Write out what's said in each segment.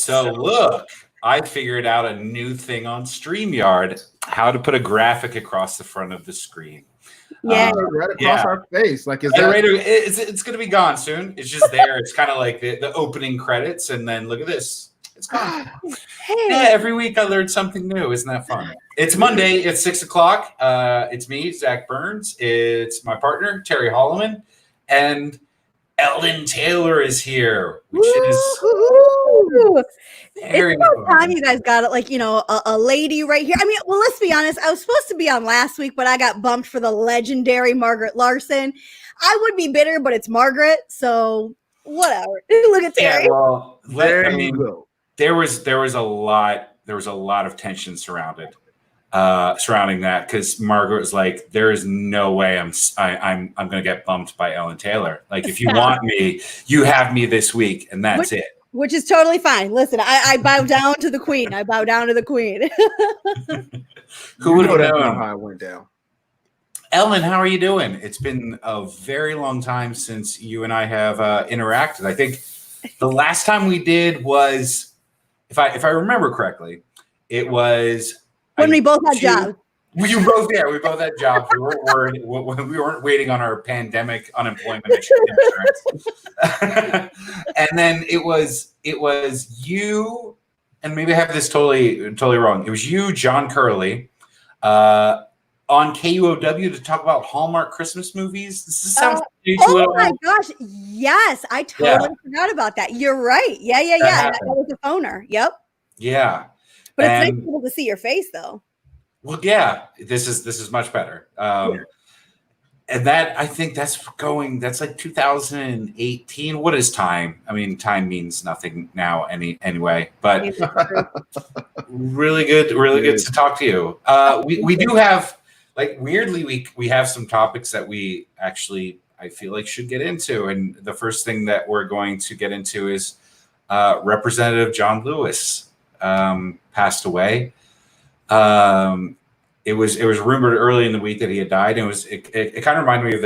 So look, I figured out a new thing on StreamYard, how to put a graphic across the front of the screen. Yeah, right across our face. Like, is And that? it's going to be gone soon. It's just there. It's kind of like the opening credits, and then look at this. It's gone. Yeah, every week I learned something new. Isn't that fun? It's Monday. It's 6 o'clock. It's me, Zach Burns. It's my partner, Terry Holloman, and Ellen Tailor is here, which is very it's about time you guys got it. Like, you know, a lady right here. I mean, well, let's be honest. I was supposed to be on last week, but I got bumped for the legendary Margaret Larson. I would be bitter, but it's Margaret, so whatever. Look at Terry. Yeah, well, There you go. There was a lot of tension surrounding that, because Margaret was like, "There is no way I'm going to get bumped by Ellen Tailor. Like, if you want me, you have me this week, and that's it." Which is totally fine. Listen, I bow down to the queen. I bow down to the queen. Who would have known how it went down? Ellen, how are you doing? It's been a very long time since you and I have interacted. I think the last time we did was, if I remember correctly, it was when we both had jobs. We both had jobs. We weren't worried. We weren't waiting on our pandemic unemployment insurance. And then it was you, and maybe I have this totally wrong. It was you, John Curley, on KUOW to talk about Hallmark Christmas movies. This sounds oh my gosh, yes, I totally forgot about that. You're right. Yeah. That was the phoner. Yep. Yeah. But it's nice to be able to see your face, though. Well, yeah, this is much better. And that, I think that's like 2018. What is time? I mean, time means nothing now anyway, but really good to talk to you. We do have, like, weirdly, we have some topics that we actually, I feel like, should get into. And the first thing that we're going to get into is Representative John Lewis passed away. It was rumored early in the week that he had died, and it kind of reminded me of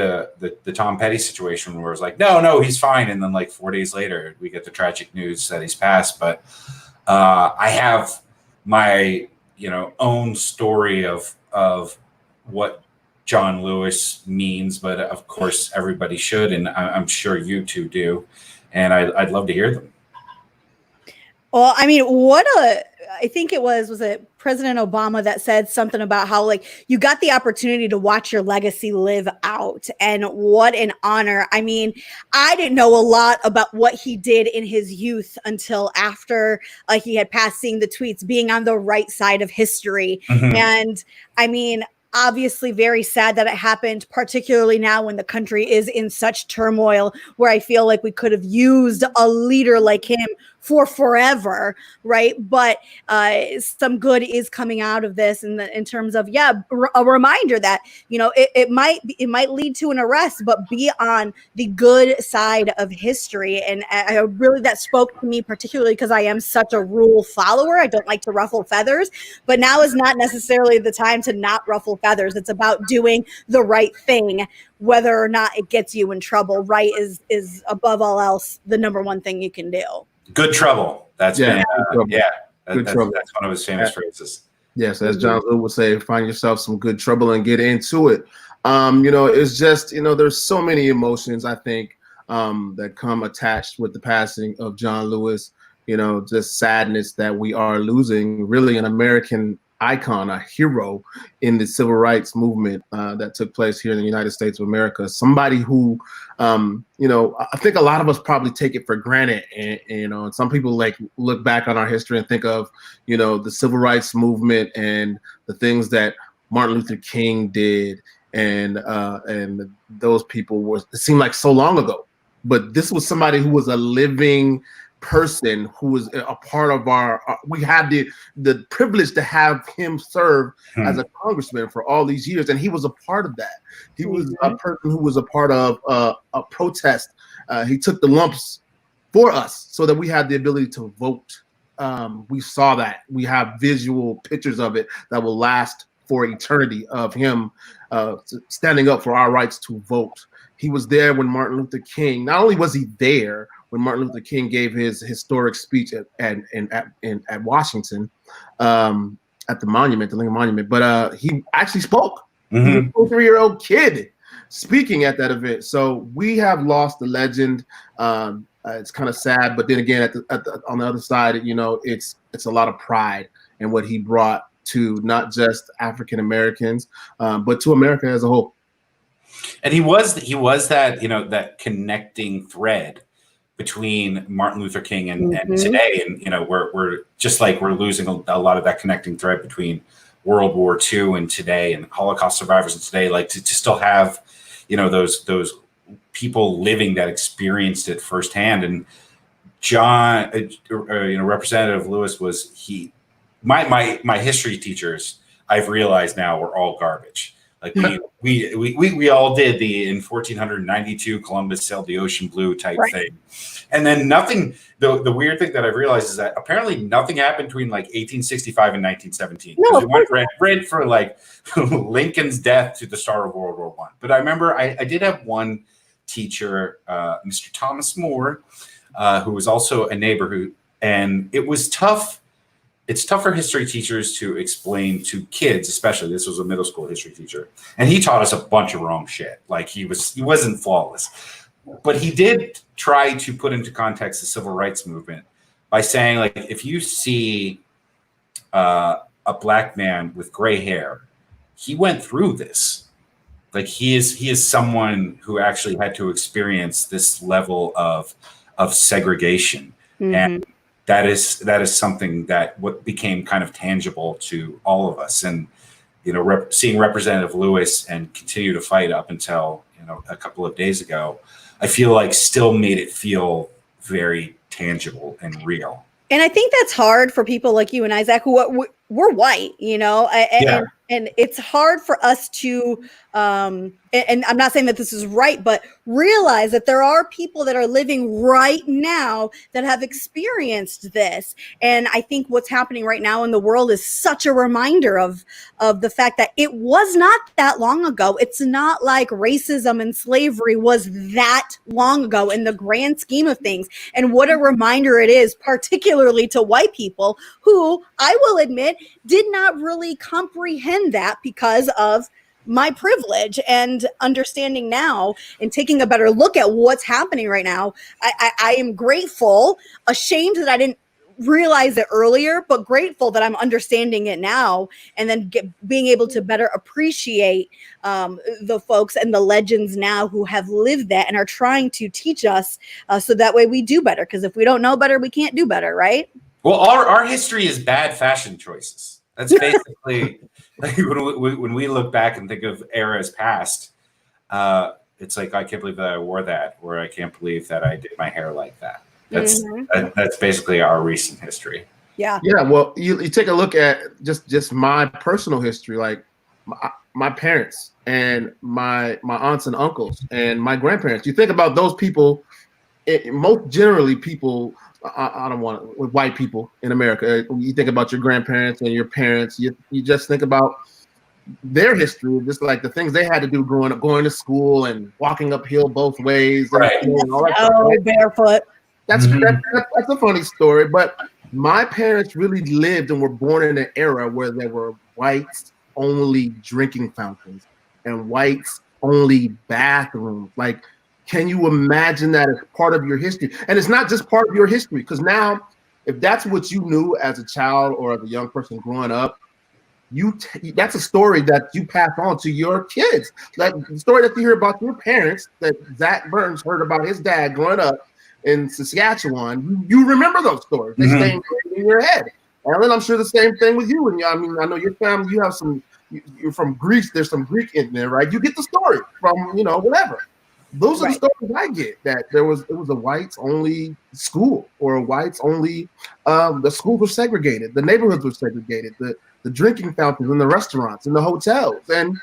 the Tom Petty situation, where it was like, no, he's fine, and then like 4 days later we get the tragic news that he's passed. But I have my own story of what John Lewis means, but of course everybody should, and I'm sure you two do, and I'd love to hear them. Well, I mean, I think it was it President Obama that said something about how, like, you got the opportunity to watch your legacy live out, and what an honor. I mean, I didn't know a lot about what he did in his youth until after he had passed, seeing the tweets, being on the right side of history. Mm-hmm. And I mean, obviously very sad that it happened, particularly now when the country is in such turmoil, where I feel like we could have used a leader like him for forever, right? But some good is coming out of this in terms of, a reminder that, it might lead to an arrest, but be on the good side of history. And I really, that spoke to me, particularly because I am such a rule follower. I don't like to ruffle feathers, but now is not necessarily the time to not ruffle feathers. It's about doing the right thing, whether or not it gets you in trouble. Right is above all else the number one thing you can do. Good trouble. That's trouble. That's one of his famous phrases. Yes, as John Lewis would say, find yourself some good trouble and get into it. It's just, there's so many emotions, I think, that come attached with the passing of John Lewis. Just sadness that we are losing really an American icon, a hero in the civil rights movement that took place here in the United States of America. Somebody who, I think a lot of us probably take it for granted. And some people look back on our history and think of, the civil rights movement and the things that Martin Luther King did. And those people it seemed like so long ago. But this was somebody who was a living person, who was a part of we had the privilege to have him serve as a congressman for all these years, and he was a part of that. He was a person who was a part of a protest. He took the lumps for us so that we had the ability to vote. We saw that. We have visual pictures of it that will last for eternity, of him standing up for our rights to vote. He was there when Martin Luther King, not only was he there when Martin Luther King gave his historic speech at Washington, at the monument, the Lincoln Monument. But he actually spoke. He was a 23-year-old kid speaking at that event. So we have lost the legend. It's kind of sad, but then again, on the other side, it's a lot of pride in what he brought to not just African Americans, but to America as a whole. And he was that that connecting thread between Martin Luther King and today, and we're just like we're losing a lot of that connecting thread between World War II and today, and Holocaust survivors and today. Like to still have those people living that experienced it firsthand. And John, Representative Lewis my history teachers, I've realized now, were all garbage. Like we all did in 1492 Columbus sailed the ocean blue type thing. And then nothing, the weird thing that I've realized is that apparently nothing happened between like 1865 and 1917. No, we went red for like Lincoln's death to the start of World War I. But I remember I did have one teacher, Mr. Thomas Moore, who was also a neighbor and it was tough. It's tough for history teachers to explain to kids, especially. This was a middle school history teacher, and he taught us a bunch of wrong shit. Like he wasn't flawless, but he did try to put into context the civil rights movement by saying, like, if you see a black man with gray hair, he went through this. Like he is someone who actually had to experience this level of segregation, and that is something that what became kind of tangible to all of us. And seeing Representative Lewis and continue to fight up until a couple of days ago, I feel like still made it feel very tangible and real. And I think that's hard for people like you and Isaac, who we're white, and it's hard for us to, and I'm not saying that this is right, but realize that there are people that are living right now that have experienced this. And I think what's happening right now in the world is such a reminder of the fact that it was not that long ago. It's not like racism and slavery was that long ago in the grand scheme of things. And what a reminder it is, particularly to white people who, I will admit, did not really comprehend that because of my privilege, and understanding now and taking a better look at what's happening right now. I am grateful, ashamed that I didn't realize it earlier, but grateful that I'm understanding it now, and then being able to better appreciate the folks and the legends now who have lived that and are trying to teach us so that way we do better. Because if we don't know better, we can't do better, right? Well, our history is bad fashion choices. That's basically like when we look back and think of eras past, it's like, I can't believe that I wore that, or I can't believe that I did my hair like that. That's basically our recent history. Yeah. Yeah. Well, you take a look at just my personal history, like my parents and my aunts and uncles and my grandparents. You think about those people, most generally people. I don't want with white people in America. You think about your grandparents and your parents. You just think about their history, just like the things they had to do growing up, going to school and walking uphill both ways, right? And all that stuff, right? Barefoot. That's a funny story, but my parents really lived and were born in an era where there were whites only drinking fountains and whites only bathrooms. Like, can you imagine that as part of your history? And it's not just part of your history, because now, if that's what you knew as a child or as a young person growing up, that's a story that you pass on to your kids. Like the story that you hear about your parents, that Zach Burns heard about his dad growing up in Saskatchewan, you remember those stories. They stay in your head. Ellen, I'm sure the same thing with you. And I mean, I know your family, you have you're from Greece. There's some Greek in there, right? You get the story from, whatever. Those are the stories I get, that it was a whites only school, or a whites only, the schools were segregated, the neighborhoods were segregated, the drinking fountains in the restaurants, in the hotels. And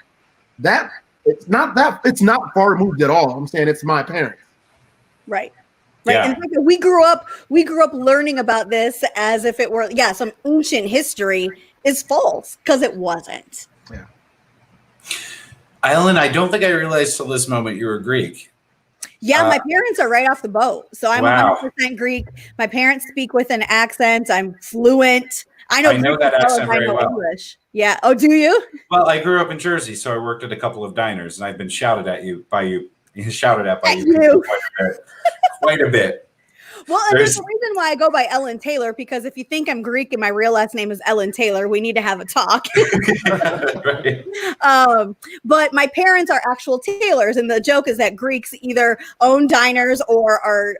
that it's not far removed at all. I'm saying it's my parents. Right. Yeah. And we grew up learning about this as if it were, some ancient history is false, because it wasn't. Ellen, I don't think I realized till this moment you were Greek. Yeah, my parents are right off the boat. So I'm Wow. 100% Greek. My parents speak with an accent. I'm fluent. I know know Greek that as well as accent I very know well. English. Yeah. Oh, do you? Well, I grew up in Jersey, so I worked at a couple of diners, and I've been shouted at by you At you. quite a bit. Well, and there's a reason why I go by Ellen Tailor, because if you think I'm Greek and my real last name is Ellen Tailor, we need to have a talk. Right. But my parents are actual tailors, and the joke is that Greeks either own diners or are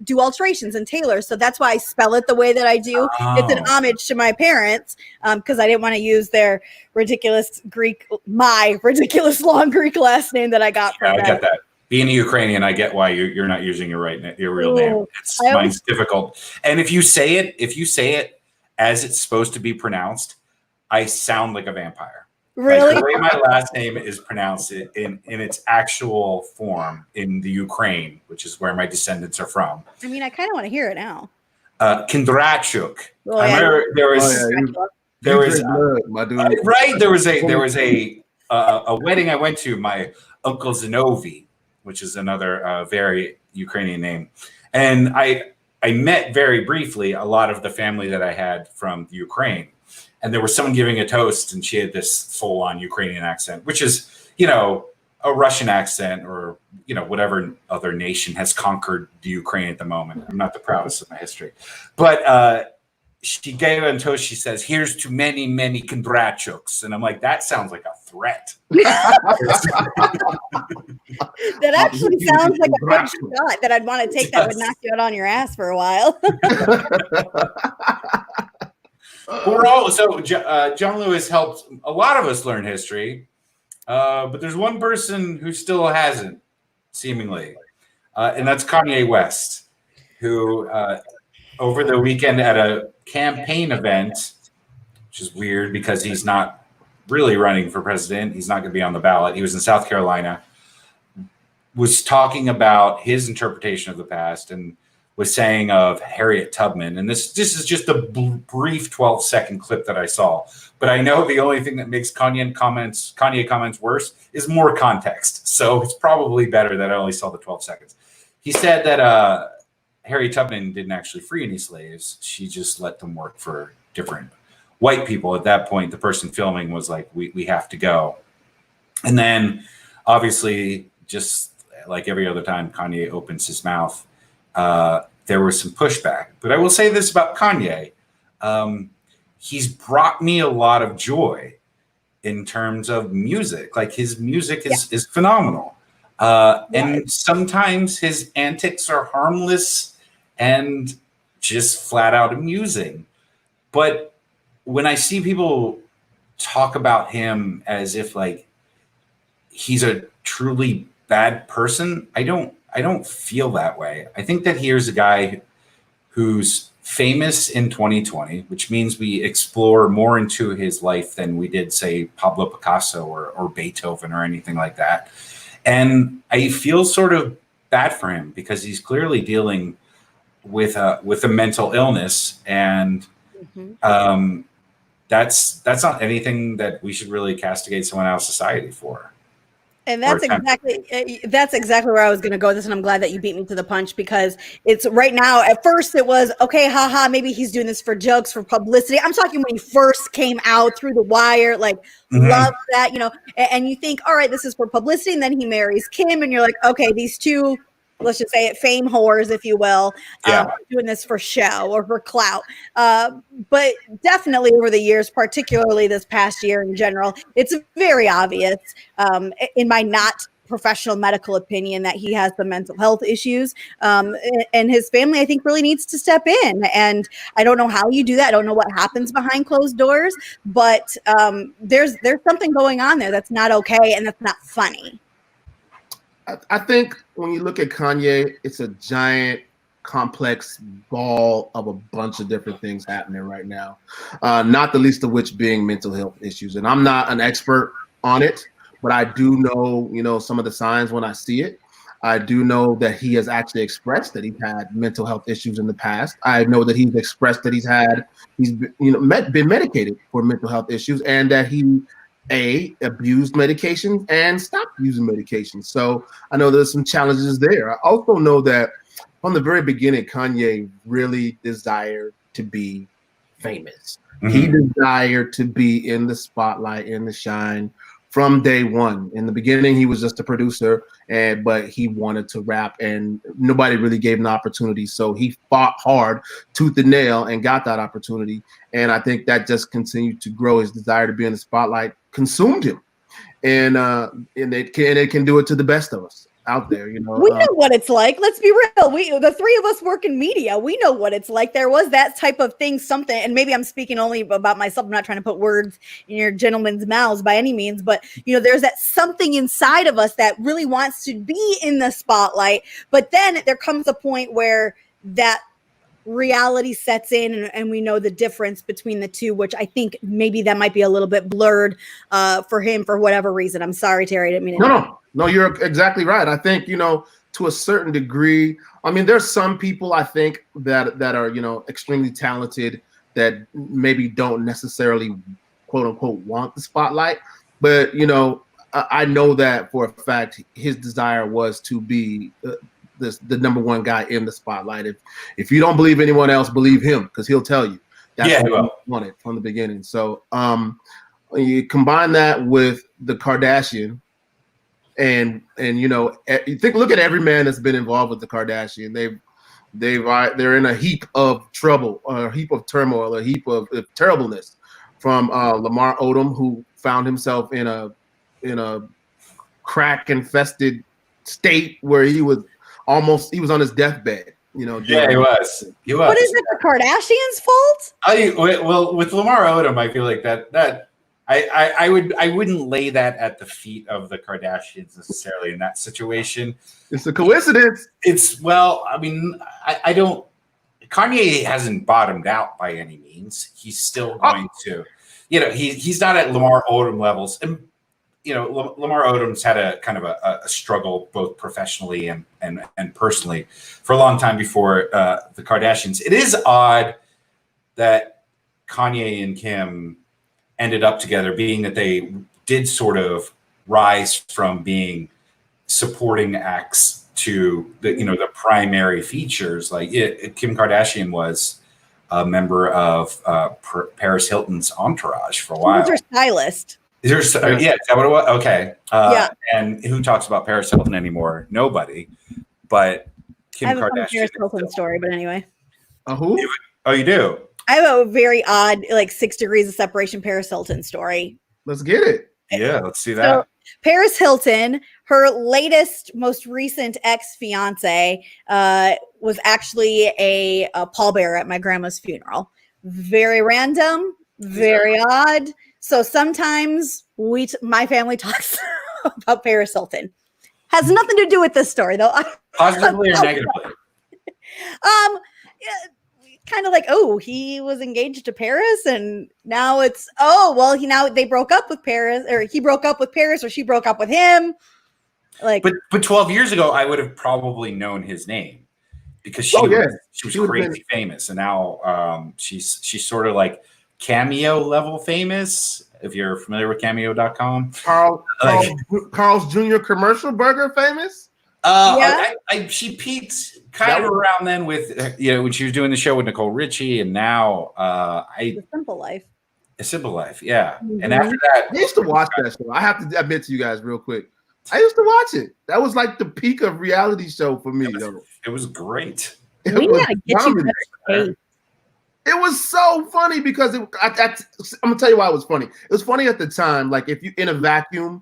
do alterations and tailors. So that's why I spell it the way that I do. Oh. It's an homage to my parents because I didn't want to use their my ridiculous long Greek last name that I got from them. I get that. Being a Ukrainian, I get why you're not using your real name. Mine's difficult. And if you say it as it's supposed to be pronounced, I sound like a vampire. Really? Like the way my last name is pronounced in its actual form in the Ukraine, which is where my descendants are from. I mean, I kind of want to hear it now. Kindrachuk. Oh, I remember there was my dude. Right. There was a wedding I went to. My uncle Zinovi, which is another very Ukrainian name, and I met very briefly a lot of the family that I had from the Ukraine, and there was someone giving a toast, and she had this full-on Ukrainian accent, which is a Russian accent or whatever other nation has conquered the Ukraine at the moment. I'm not the proudest of my history, but. She gave a toast. She says, "Here's to many, many Kondrachuks," and I'm like, "That sounds like a threat." That actually sounds like a good shot that I'd want to take. That would knock you out on your ass for a while. John Lewis helped a lot of us learn history, but there's one person who still hasn't, seemingly, and that's Kanye West, who over the weekend at a campaign event, which is weird because he's not really running for president. He's not going to be on the ballot. He was in South Carolina, was talking about his interpretation of the past and was saying of Harriet Tubman. And this is just a brief 12-second clip that I saw. But I know the only thing that makes Kanye comments worse is more context. So it's probably better that I only saw the 12 seconds. He said that Harriet Tubman didn't actually free any slaves. She just let them work for different white people. At that point, the person filming was like, we have to go. And then obviously, just like every other time Kanye opens his mouth, there was some pushback. But I will say this about Kanye. He's brought me a lot of joy in terms of music. Like his music is phenomenal. And sometimes his antics are harmless and just flat out amusing. But when I see people talk about him as if like he's a truly bad person, I don't feel that way. I think that here's a guy who's famous in 2020, which means we explore more into his life than we did, say, Pablo Picasso or Beethoven or anything like that. And I feel sort of bad for him because he's clearly dealing with a mental illness, and that's not anything that we should really castigate someone out of society for. And that's exactly where I was going to go with this, and I'm glad that you beat me to the punch, because it's right now. At first, it was okay, haha, maybe he's doing this for jokes, for publicity. I'm talking when he first came out through the wire, like love that, and you think, all right, this is for publicity, and then he marries Kim, and you're like, okay, these two, let's just say it, fame whores, if you will, doing this for show or for clout. But definitely over the years, particularly this past year in general, it's very obvious in my not professional medical opinion that he has some mental health issues, and his family, I think, really needs to step in. And I don't know how you do that. I don't know what happens behind closed doors, but there's something going on there that's not okay, and that's not funny. I think when you look at Kanye, it's a giant, complex ball of a bunch of different things happening right now, not the least of which being mental health issues. And I'm not an expert on it, but I do know, some of the signs when I see it. I do know that he has actually expressed that he's had mental health issues in the past. I know that he's expressed that he's been medicated for mental health issues, and that he abused medication and stopped using medication. So I know there's some challenges there. I also know that from the very beginning, Kanye really desired to be famous. Mm-hmm. He desired to be in the spotlight, in the shine from day one. In the beginning, he was just a producer, but he wanted to rap, and nobody really gave him the opportunity. So he fought hard, tooth and nail, and got that opportunity. And I think that just continued to grow. His desire to be in the spotlight consumed him, and it can do it to the best of us out there. You know, we know what it's like. Let's be real. The three of us work in media. We know what it's like. There was that type of thing, something, and maybe I'm speaking only about myself. I'm not trying to put words in your gentlemen's mouths by any means, but there's that something inside of us that really wants to be in the spotlight. But then there comes a point where that reality sets in, and we know the difference between the two, which I think maybe that might be a little bit blurred for him for whatever reason. I'm sorry, Terry. I didn't mean to. No, you're exactly right. I think, to a certain degree, I mean, there's some people I think that are, extremely talented that maybe don't necessarily, quote unquote, want the spotlight. But, I know that for a fact, his desire was to be the number one guy in the spotlight. If you don't believe anyone else, believe him, because he'll tell you. That's what he wanted from the beginning. So you combine that with the Kardashian, and you look at every man that's been involved with the Kardashian. They're in a heap of trouble, a heap of turmoil, a heap of terribleness. From Lamar Odom, who found himself in a crack infested state where he was on his deathbed. Yeah, he was. But is it the Kardashians' fault? Well, with Lamar Odom, I feel like that I wouldn't lay that at the feet of the Kardashians necessarily in that situation. It's a coincidence. I don't. Kanye hasn't bottomed out by any means. He's still going to, he's not at Lamar Odom levels. And, Lamar Odom's had a kind of a struggle both professionally and personally for a long time before the Kardashians. It is odd that Kanye and Kim ended up together, being that they did sort of rise from being supporting acts to the primary features. Like Kim Kardashian was a member of Paris Hilton's entourage for a while. Who's her stylist? Is that what it was? Okay. Yeah. And who talks about Paris Hilton anymore? Nobody. But Kim Kardashian. Paris Hilton story, but anyway. Who? Oh, you do? I have a very odd, 6 degrees of separation Paris Hilton story. Let's get it. Yeah, let's see that. So, Paris Hilton, her most recent ex-fiance, was actually a pallbearer at my grandma's funeral. Very random, very odd. So sometimes my family talks about Paris Hilton. Has nothing to do with this story, though. Positively or negatively? Kind of he was engaged to Paris, and now it's they broke up with Paris, or he broke up with Paris, or she broke up with him. But 12 years ago, I would have probably known his name because she was crazy famous, and now she's sort of like Cameo level famous. If you're familiar with Cameo.com, Carl's Jr. commercial burger famous. She peaked kind of around then with when she was doing the show with Nicole Richie, and now A Simple Life. A Simple Life, yeah. Mm-hmm. And after that, I used to watch that show. I have to admit to you guys real quick, I used to watch it. That was like the peak of reality show for me. It was great. It was so funny because I'm gonna tell you why it was funny. It was funny at the time. Like if you in a vacuum,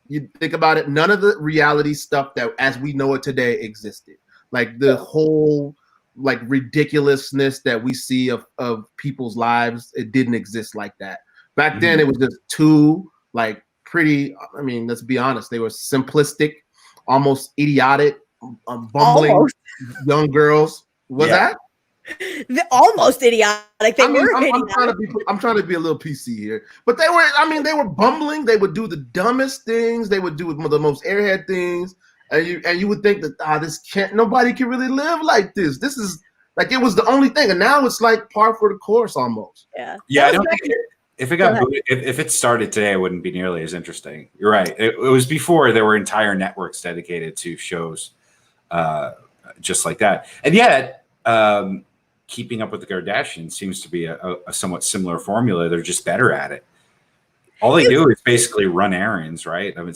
you think about it, none of the reality stuff that as we know it today existed. Like the whole ridiculousness that we see of people's lives, it didn't exist like that. Back then it was just two pretty, let's be honest, they were simplistic, almost idiotic, bumbling young girls. Was that? Almost idiotic. I'm trying to be a little PC here, but they were bumbling. They would do the dumbest things. They would do the most airhead things, and you would think that nobody can really live like this. This is it was the only thing, and now it's like par for the course almost. Yeah. I don't think if it got if it started today, it wouldn't be nearly as interesting. You're right. It was before there were entire networks dedicated to shows just like that. And yet, Keeping Up with the Kardashians seems to be a somewhat similar formula. They're just better at it. All they do is basically run errands, right? I mean,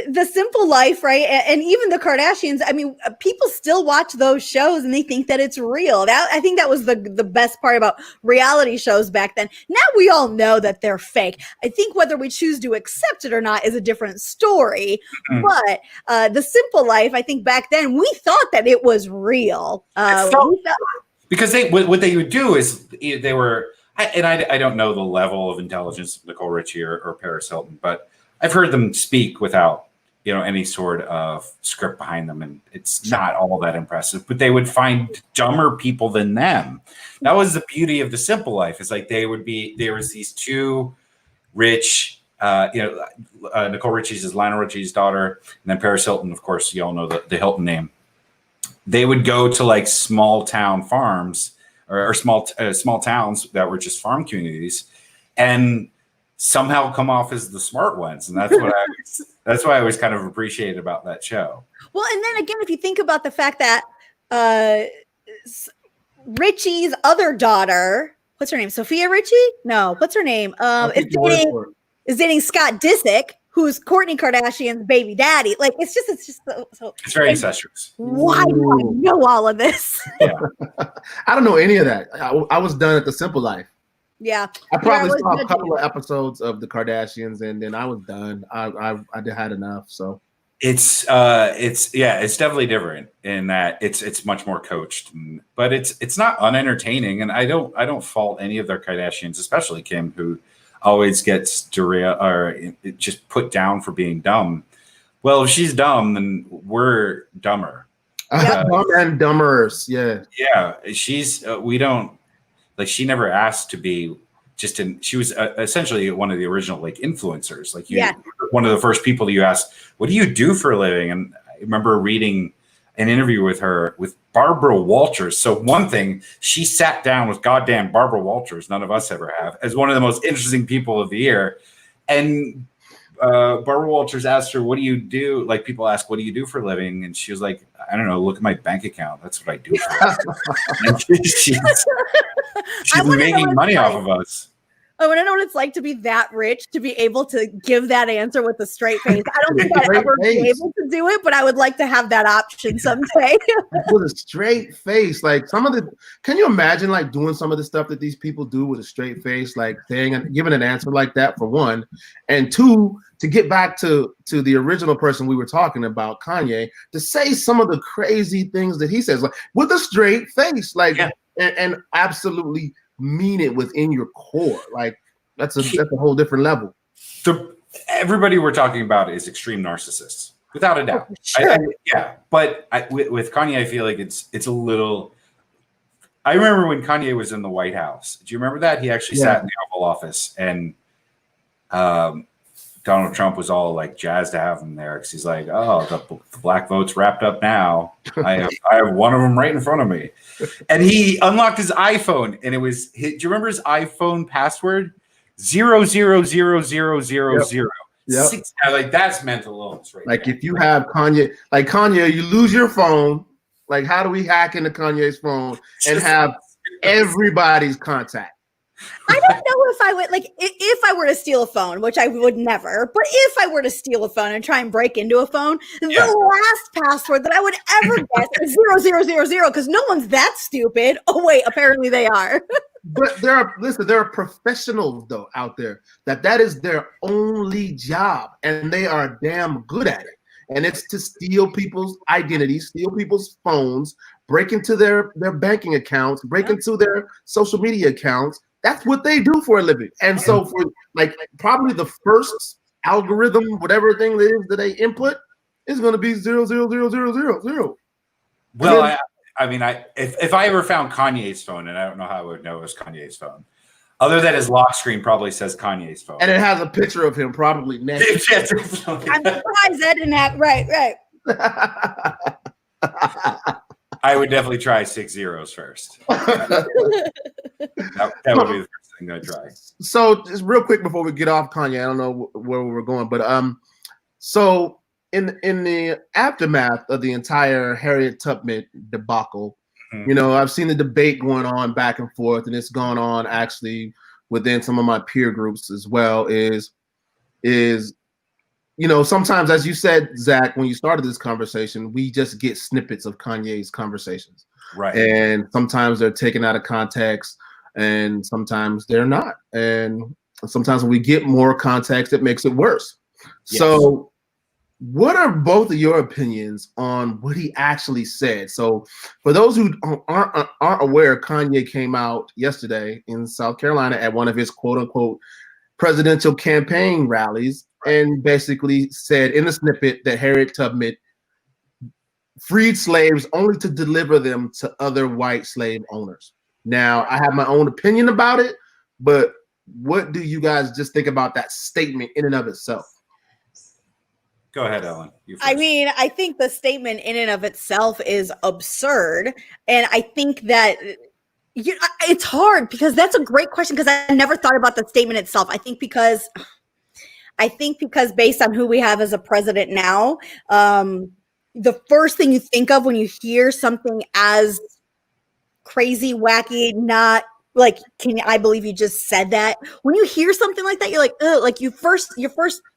The Simple Life, right? And even the Kardashians. I mean, people still watch those shows and they think that it's real. I think that was the best part about reality shows back then. Now we all know that they're fake. I think whether we choose to accept it or not is a different story. Mm-hmm. But The Simple Life, I think back then we thought that it was real. Because what they would do is they were. I don't know the level of intelligence of Nicole Richie or Paris Hilton, but I've heard them speak without, any sort of script behind them, and it's not all that impressive. But they would find dumber people than them. That was the beauty of The Simple Life. It's like there was these two rich, Nicole Richie's is Lionel Richie's daughter, and then Paris Hilton, of course, you all know the Hilton name. They would go to like small town farms. Or small towns that were just farm communities, and somehow come off as the smart ones, and that's what that's why I was kind of appreciated about that show. Well, and then again, if you think about the fact that Richie's other daughter, what's her name? Sophia Richie? No, what's her name? Is dating Scott Disick, who's Kourtney Kardashian's baby daddy. Like it's just so it's very incestuous. Why do I know all of this? Yeah. I don't know any of that. I was done at The Simple Life. Yeah. I probably saw a couple of episodes of the Kardashians and then I was done. I had enough. So it's definitely different in that it's much more coached, but it's not unentertaining. And I don't fault any of their Kardashians, especially Kim, who always gets just put down for being dumb. Well, if she's dumb, then we're dumber. Dumb and dumbers, yeah. Yeah, she's she never asked to be she was essentially one of the original like influencers. Like one of the first people you asked, what do you do for a living? And I remember reading an interview with her with Barbara Walters. So one thing, she sat down with goddamn Barbara Walters, none of us ever have, as one of the most interesting people of the year. And Barbara Walters asked her, what do you do? Like people ask, what do you do for a living? And she was like, I don't know, look at my bank account. That's what I do for she's making money off of us. I want to know what it's like to be that rich, to be able to give that answer with a straight face. I don't think I'd ever be able to do it, but I would like to have that option someday. With a straight face. Like can you imagine like doing some of the stuff that these people do with a straight face, like saying and giving an answer like that for one, and two, to get back to the original person we were talking about, Kanye, to say some of the crazy things that he says, like with a straight face, like and absolutely mean it within your core. Like that's a whole different level. Everybody we're talking about is extreme narcissists, without a doubt. Sure. But with Kanye, I feel like it's a little. I remember when Kanye was in the White House. Do you remember that? He actually sat in the Oval Office, and Donald Trump was all like jazzed to have him there because he's like, oh, the black vote's wrapped up now. I have one of them right in front of me. And he unlocked his iPhone, and it was, do you remember his iPhone password? 0000000. Yep. Like that's mental illness, right? Like if you have Kanye, you lose your phone. Like how do we hack into Kanye's phone and have everybody's contact? I don't know if I would, like, if I were to steal a phone, which I would never, but if I were to steal a phone and try and break into a phone, the last password that I would ever guess is 0000 because no one's that stupid. Oh, wait, apparently they are. But there are professionals though out there that is their only job and they are damn good at it. And it's to steal people's identities, steal people's phones, break into their banking accounts, break into their social media accounts. That's what they do for a living. And so for like probably the first algorithm, whatever thing it is that they input is going to be 0000000. Well, if I ever found Kanye's phone, and I don't know how I would know it was Kanye's phone, other than his lock screen probably says Kanye's phone. And it has a picture of him probably next. I'm surprised that didn't happen. Right. I would definitely try 6 zeros first. That would be the first Gonna try. So just real quick before we get off Kanye, I don't know where we're going, but so in the aftermath of the entire Harriet Tubman debacle, you know, I've seen the debate going on back and forth, and it's gone on actually within some of my peer groups as well. Is you know, sometimes, as you said, Zach, when you started this conversation, we just get snippets of Kanye's conversations, Right? And sometimes they're taken out of context, and sometimes they're not. And sometimes when we get more context, it makes it worse. Yes. So what are both of your opinions on what he actually said? So for those who aren't aware, Kanye came out yesterday in South Carolina at one of his quote unquote presidential campaign rallies and basically said in a snippet that Harriet Tubman freed slaves only to deliver them to other white slave owners. Now, I have my own opinion about it, but what do you guys just think about that statement in and of itself? Go ahead, Ellen. You first. I mean, I think the statement in and of itself is absurd. And I think that it's hard because that's a great question because I never thought about the statement itself. I think because based on who we have as a president now, the first thing you think of when you hear something as crazy, wacky, not like, I believe you just said that. When you hear something like that, you're like, ugh, like your first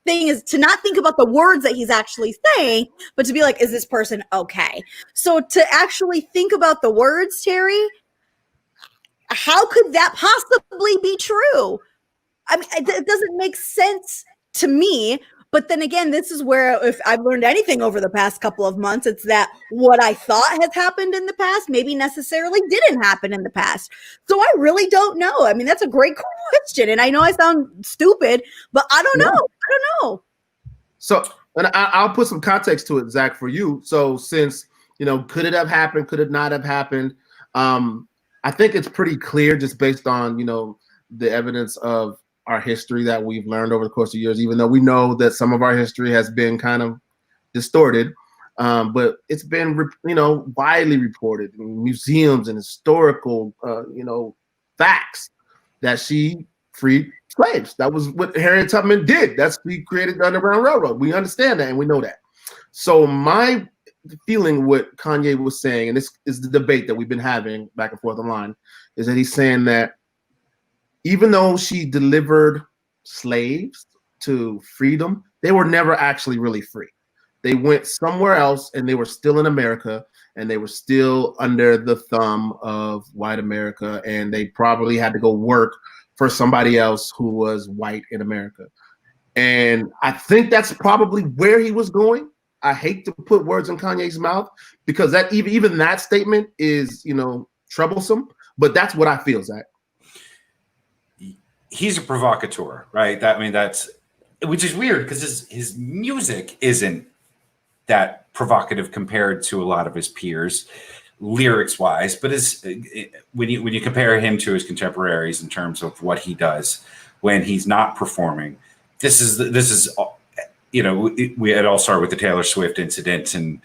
thing is to not think about the words that he's actually saying, but to be like, is this person okay? So to actually think about the words, Terry, how could that possibly be true? I mean, it doesn't make sense to me. But then again, this is where if I've learned anything over the past couple of months, it's that what I thought has happened in the past maybe necessarily didn't happen in the past. So I really don't know. I mean, that's a great question. And I know I sound stupid, but I don't know. I don't know. So, and I'll put some context to it, Zach, for you. So since, you know, could it have happened? Could it not have happened? I think it's pretty clear just based on, you know, the evidence of our history that we've learned over the course of years, even though we know that some of our history has been kind of distorted, but it's been, you know, widely reported in museums and historical, you know, facts that she freed slaves. That was what Harriet Tubman did. That's we created the Underground Railroad. We understand that and we know that. So my feeling what Kanye was saying, and this is the debate that we've been having back and forth online, is that he's saying that even though she delivered slaves to freedom, they were never actually really free. They went somewhere else and they were still in America and they were still under the thumb of white America, and they probably had to go work for somebody else who was white in America. And I think that's probably where he was going. I hate to put words in Kanye's mouth because that even that statement is, you know, troublesome, but that's what I feel, Zach. He's a provocateur, right? That's which is weird because his music isn't that provocative compared to a lot of his peers, lyrics wise. But when you compare him to his contemporaries in terms of what he does when he's not performing, this is you know, it all started with the Taylor Swift incident, and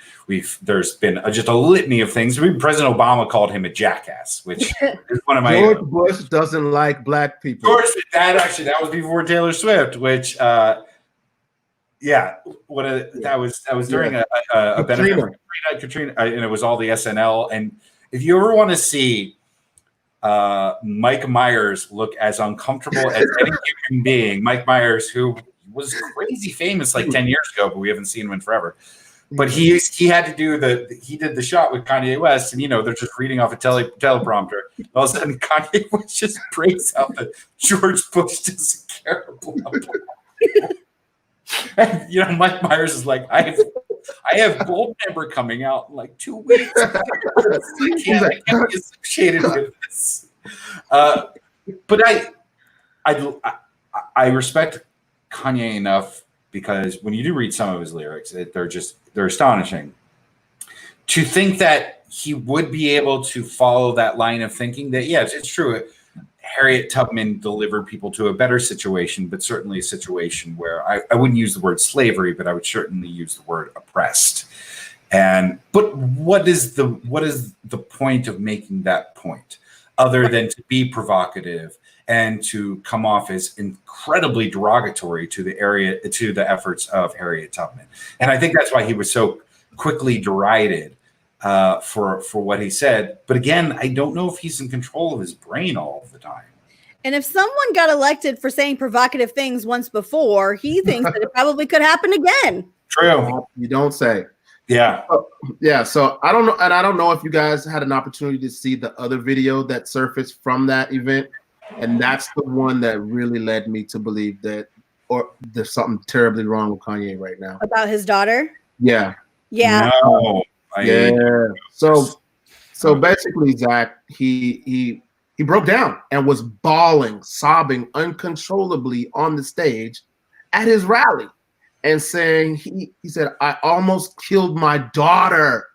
there's been just a litany of things. I mean, President Obama called him a jackass, which is one of my. George Bush doesn't like black people. That was before Taylor Swift, which that was during a benefit for Katrina, and it was all the SNL. And if you ever want to see Mike Myers look as uncomfortable as any human being, Mike Myers, who was crazy famous like 10 years ago, but we haven't seen him in forever. But he had to do he did the shot with Kanye West, and you know they're just reading off a teleprompter. All of a sudden, Kanye West just breaks out that George Bush doesn't care about. And you know, Mike Myers is like, I have Goldmember coming out in like 2 weeks. I can't be associated with this. But I respect Kanye enough because when you do read some of his lyrics, they're astonishing. To think that he would be able to follow that line of thinking that, yes, it's true. Harriet Tubman delivered people to a better situation, but certainly a situation where I wouldn't use the word slavery, but I would certainly use the word oppressed. But what is the point of making that point? other than to be provocative and to come off as incredibly derogatory to the efforts of Harriet Tubman. And I think that's why he was so quickly derided for what he said. But again, I don't know if he's in control of his brain all of the time. And if someone got elected for saying provocative things once before, he thinks that it probably could happen again. True. You don't say. Yeah. Yeah. So I don't know. And I don't know if you guys had an opportunity to see the other video that surfaced from that event. And that's the one that really led me to believe that there's something terribly wrong with Kanye right now. About his daughter? Yeah. Yeah. No, yeah. So basically, Zach, he broke down and was bawling, sobbing uncontrollably on the stage at his rally and saying, he said, I almost killed my daughter.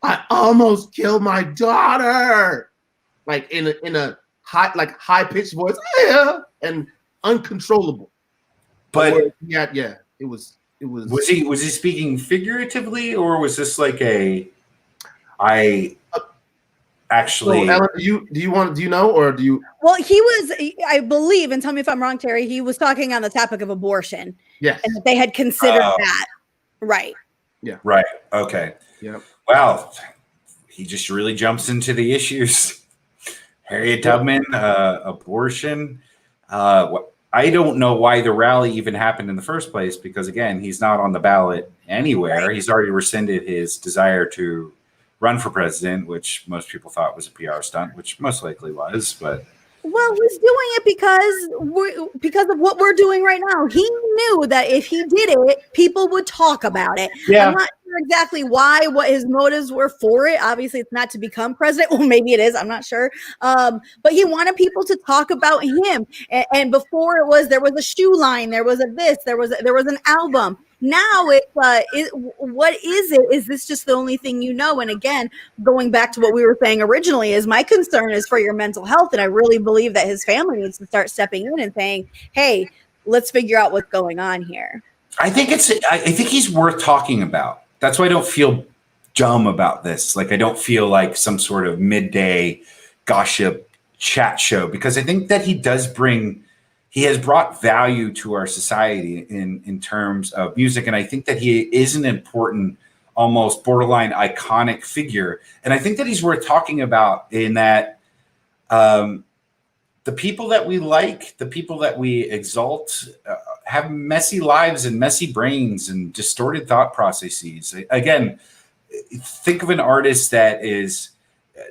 I almost killed my daughter. Like in a high pitched voice, yeah, and uncontrollable. But it was. Was he speaking figuratively, or was this like actually? So Ellen, do you know, or do you? Well, he was, I believe, and tell me if I'm wrong, Terry, he was talking on the topic of abortion. Yes. And that they had considered that. Right. Yeah. Right. Okay. Yeah. Wow. He just really jumps into the issues. Harriet Tubman, abortion. I don't know why the rally even happened in the first place, because again, he's not on the ballot anywhere. Right. He's already rescinded his desire to run for president, which most people thought was a PR stunt, which most likely was. But well, he's doing it because of what we're doing right now. He knew that if he did it, people would talk about it. Yeah. I'm not sure exactly what his motives were for it. Obviously, it's not to become president. Well, maybe it is. I'm not sure. But he wanted people to talk about him. And before there was a shoe line, there was there was an album. Now what is it? Is this just the only thing you know? And again, going back to what we were saying originally, is my concern is for your mental health. And I really believe that his family needs to start stepping in and saying, hey, let's figure out what's going on here. I think he's worth talking about. That's why I don't feel dumb about this. Like, I don't feel like some sort of midday gossip chat show, because I think that he has brought value to our society in terms of music. And I think that he is an important, almost borderline iconic figure. And I think that he's worth talking about in that the people that we like, the people that we exalt, have messy lives and messy brains and distorted thought processes. Again, think of an artist that is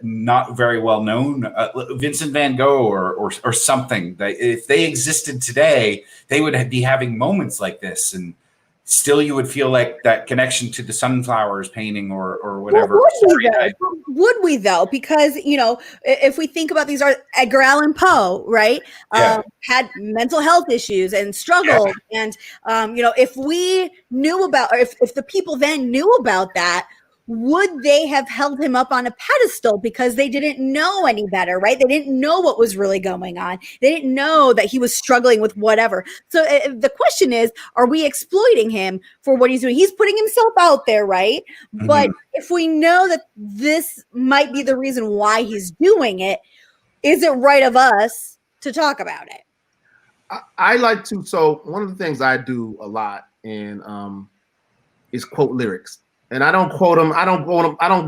not very well known, Vincent van Gogh or something, that if they existed today, they would be having moments like this, and still you would feel like that connection to the sunflowers painting or whatever. Would we though? Because, if we think about these artists, Edgar Allan Poe, right? Yeah. Had mental health issues and struggled. Yeah. And, if we knew about, or if the people then knew about that, would they have held him up on a pedestal because they didn't know any better, right? They didn't know what was really going on. They didn't know that he was struggling with whatever. So the question is, are we exploiting him for what he's doing? He's putting himself out there, right? Mm-hmm. But if we know that this might be the reason why he's doing it, is it right of us to talk about it? I like to. So one of the things I do a lot is quote lyrics. And I don't quote them. I don't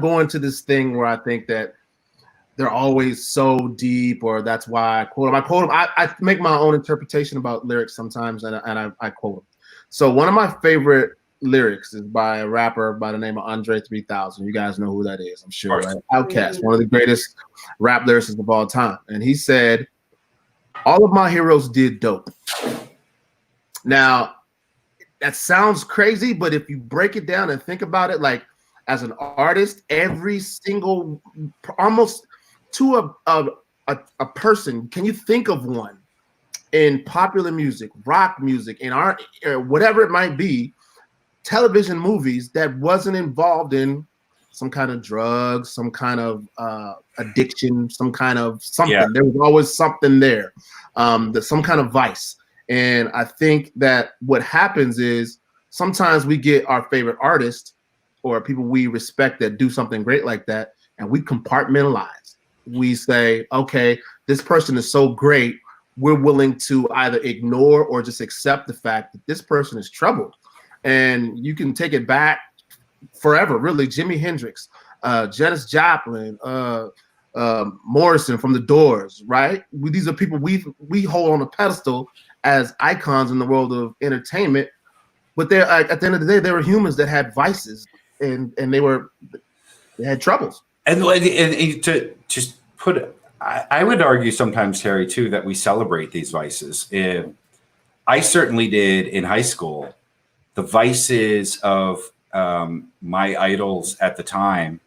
go into this thing where I think that they're always so deep, or that's why I quote them. I make my own interpretation about lyrics sometimes, and I quote them. So one of my favorite lyrics is by a rapper by the name of Andre 3000. You guys know who that is, I'm sure. Right? Outkast, one of the greatest rap lyricists of all time. And he said, all of my heroes did dope. Now, that sounds crazy, but if you break it down and think about it, like as an artist, every single, almost to a person, can you think of one in popular music, rock music, in art, or whatever it might be, television, movies, that wasn't involved in some kind of drugs, some kind of addiction, some kind of something? Yeah. There was always something there, some kind of vice. And I think that what happens is sometimes we get our favorite artist or people we respect that do something great like that, and we compartmentalize. we say, okay, this person is so great, we're willing to either ignore or just accept the fact that this person is troubled. And you can take it back forever, really. Jimi Hendrix, Janis Joplin, Morrison from the Doors, right? These are people we hold on a pedestal as icons in the world of entertainment. But they're at the end of the day, they were humans that had vices, and they had troubles. And to just put, I would argue sometimes, Terry, too, that we celebrate these vices. I certainly did in high school. The vices of my idols at the time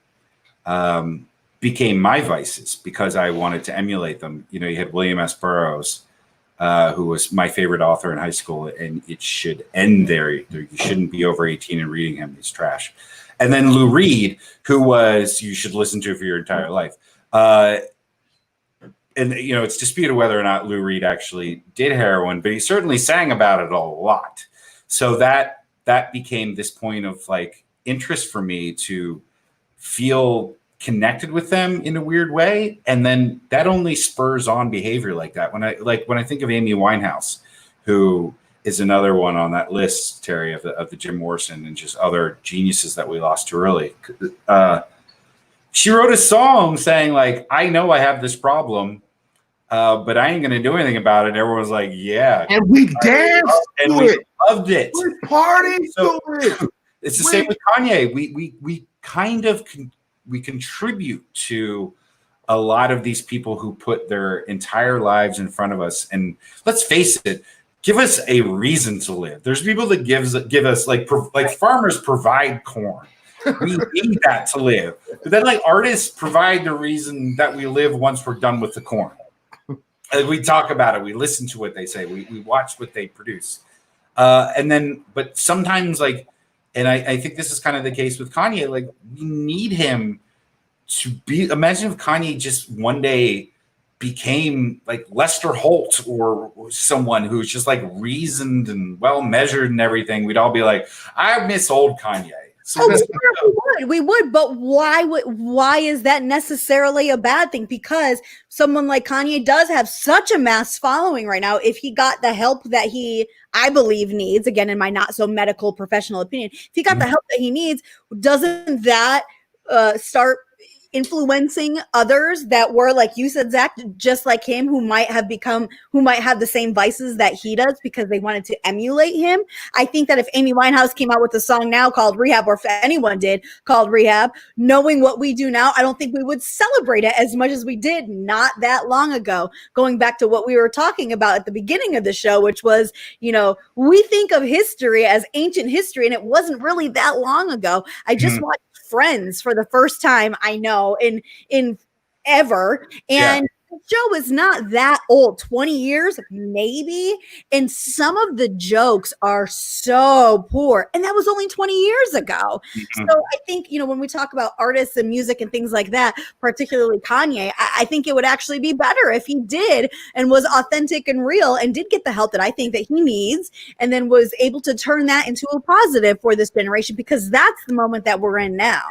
became my vices because I wanted to emulate them. You know, you had William S. Burroughs, who was my favorite author in high school, and it should end there. You shouldn't be over 18 and reading him. He's trash. And then Lou Reed, who you should listen to for your entire life. And, you know, it's disputed whether or not Lou Reed actually did heroin, but he certainly sang about it a lot. So that became this point of like interest for me to feel connected with them in a weird way. And then that only spurs on behavior like that. When I think of Amy Winehouse, who is another one on that list, Terry, of the Jim Morrison and just other geniuses that we lost too early. She wrote a song saying like, I know I have this problem, but I ain't going to do anything about it. And everyone was like, yeah. And we danced and we loved it. We partied to it. It's the same with Kanye. We kind of we contribute to a lot of these people who put their entire lives in front of us. And let's face it, give us a reason to live. There's people that give us like farmers provide corn. We need that to live. But then like artists provide the reason that we live once we're done with the corn. We talk about it. We listen to what they say. We watch what they produce. But sometimes like, and I think this is kind of the case with Kanye, like we need him to be, imagine if Kanye just one day became like Lester Holt or someone who's just like reasoned and well measured and everything. We'd all be like, I miss old Kanye. So we would, but why is that necessarily a bad thing? Because someone like Kanye does have such a mass following right now. If he got the help that I believe needs, again, in my not so medical professional opinion, if he got the help that he needs, doesn't that start influencing others that were, like you said, Zach, just like him, who might have the same vices that he does because they wanted to emulate him? I think that if Amy Winehouse came out with a song now called Rehab, or if anyone did called Rehab, knowing what we do now, I don't think we would celebrate it as much as we did not that long ago. Going back to what we were talking about at the beginning of the show, which was, you know, we think of history as ancient history, and it wasn't really that long ago. I just watched Friends for the first time, I know, in ever, and the show is not that old, 20 years maybe, and some of the jokes are so poor, and that was only 20 years ago. So I think, you know, when we talk about artists and music and things like that, particularly Kanye, I think it would actually be better if he did and was authentic and real and did get the help that I think that he needs, and then was able to turn that into a positive for this generation, because that's the moment that we're in now.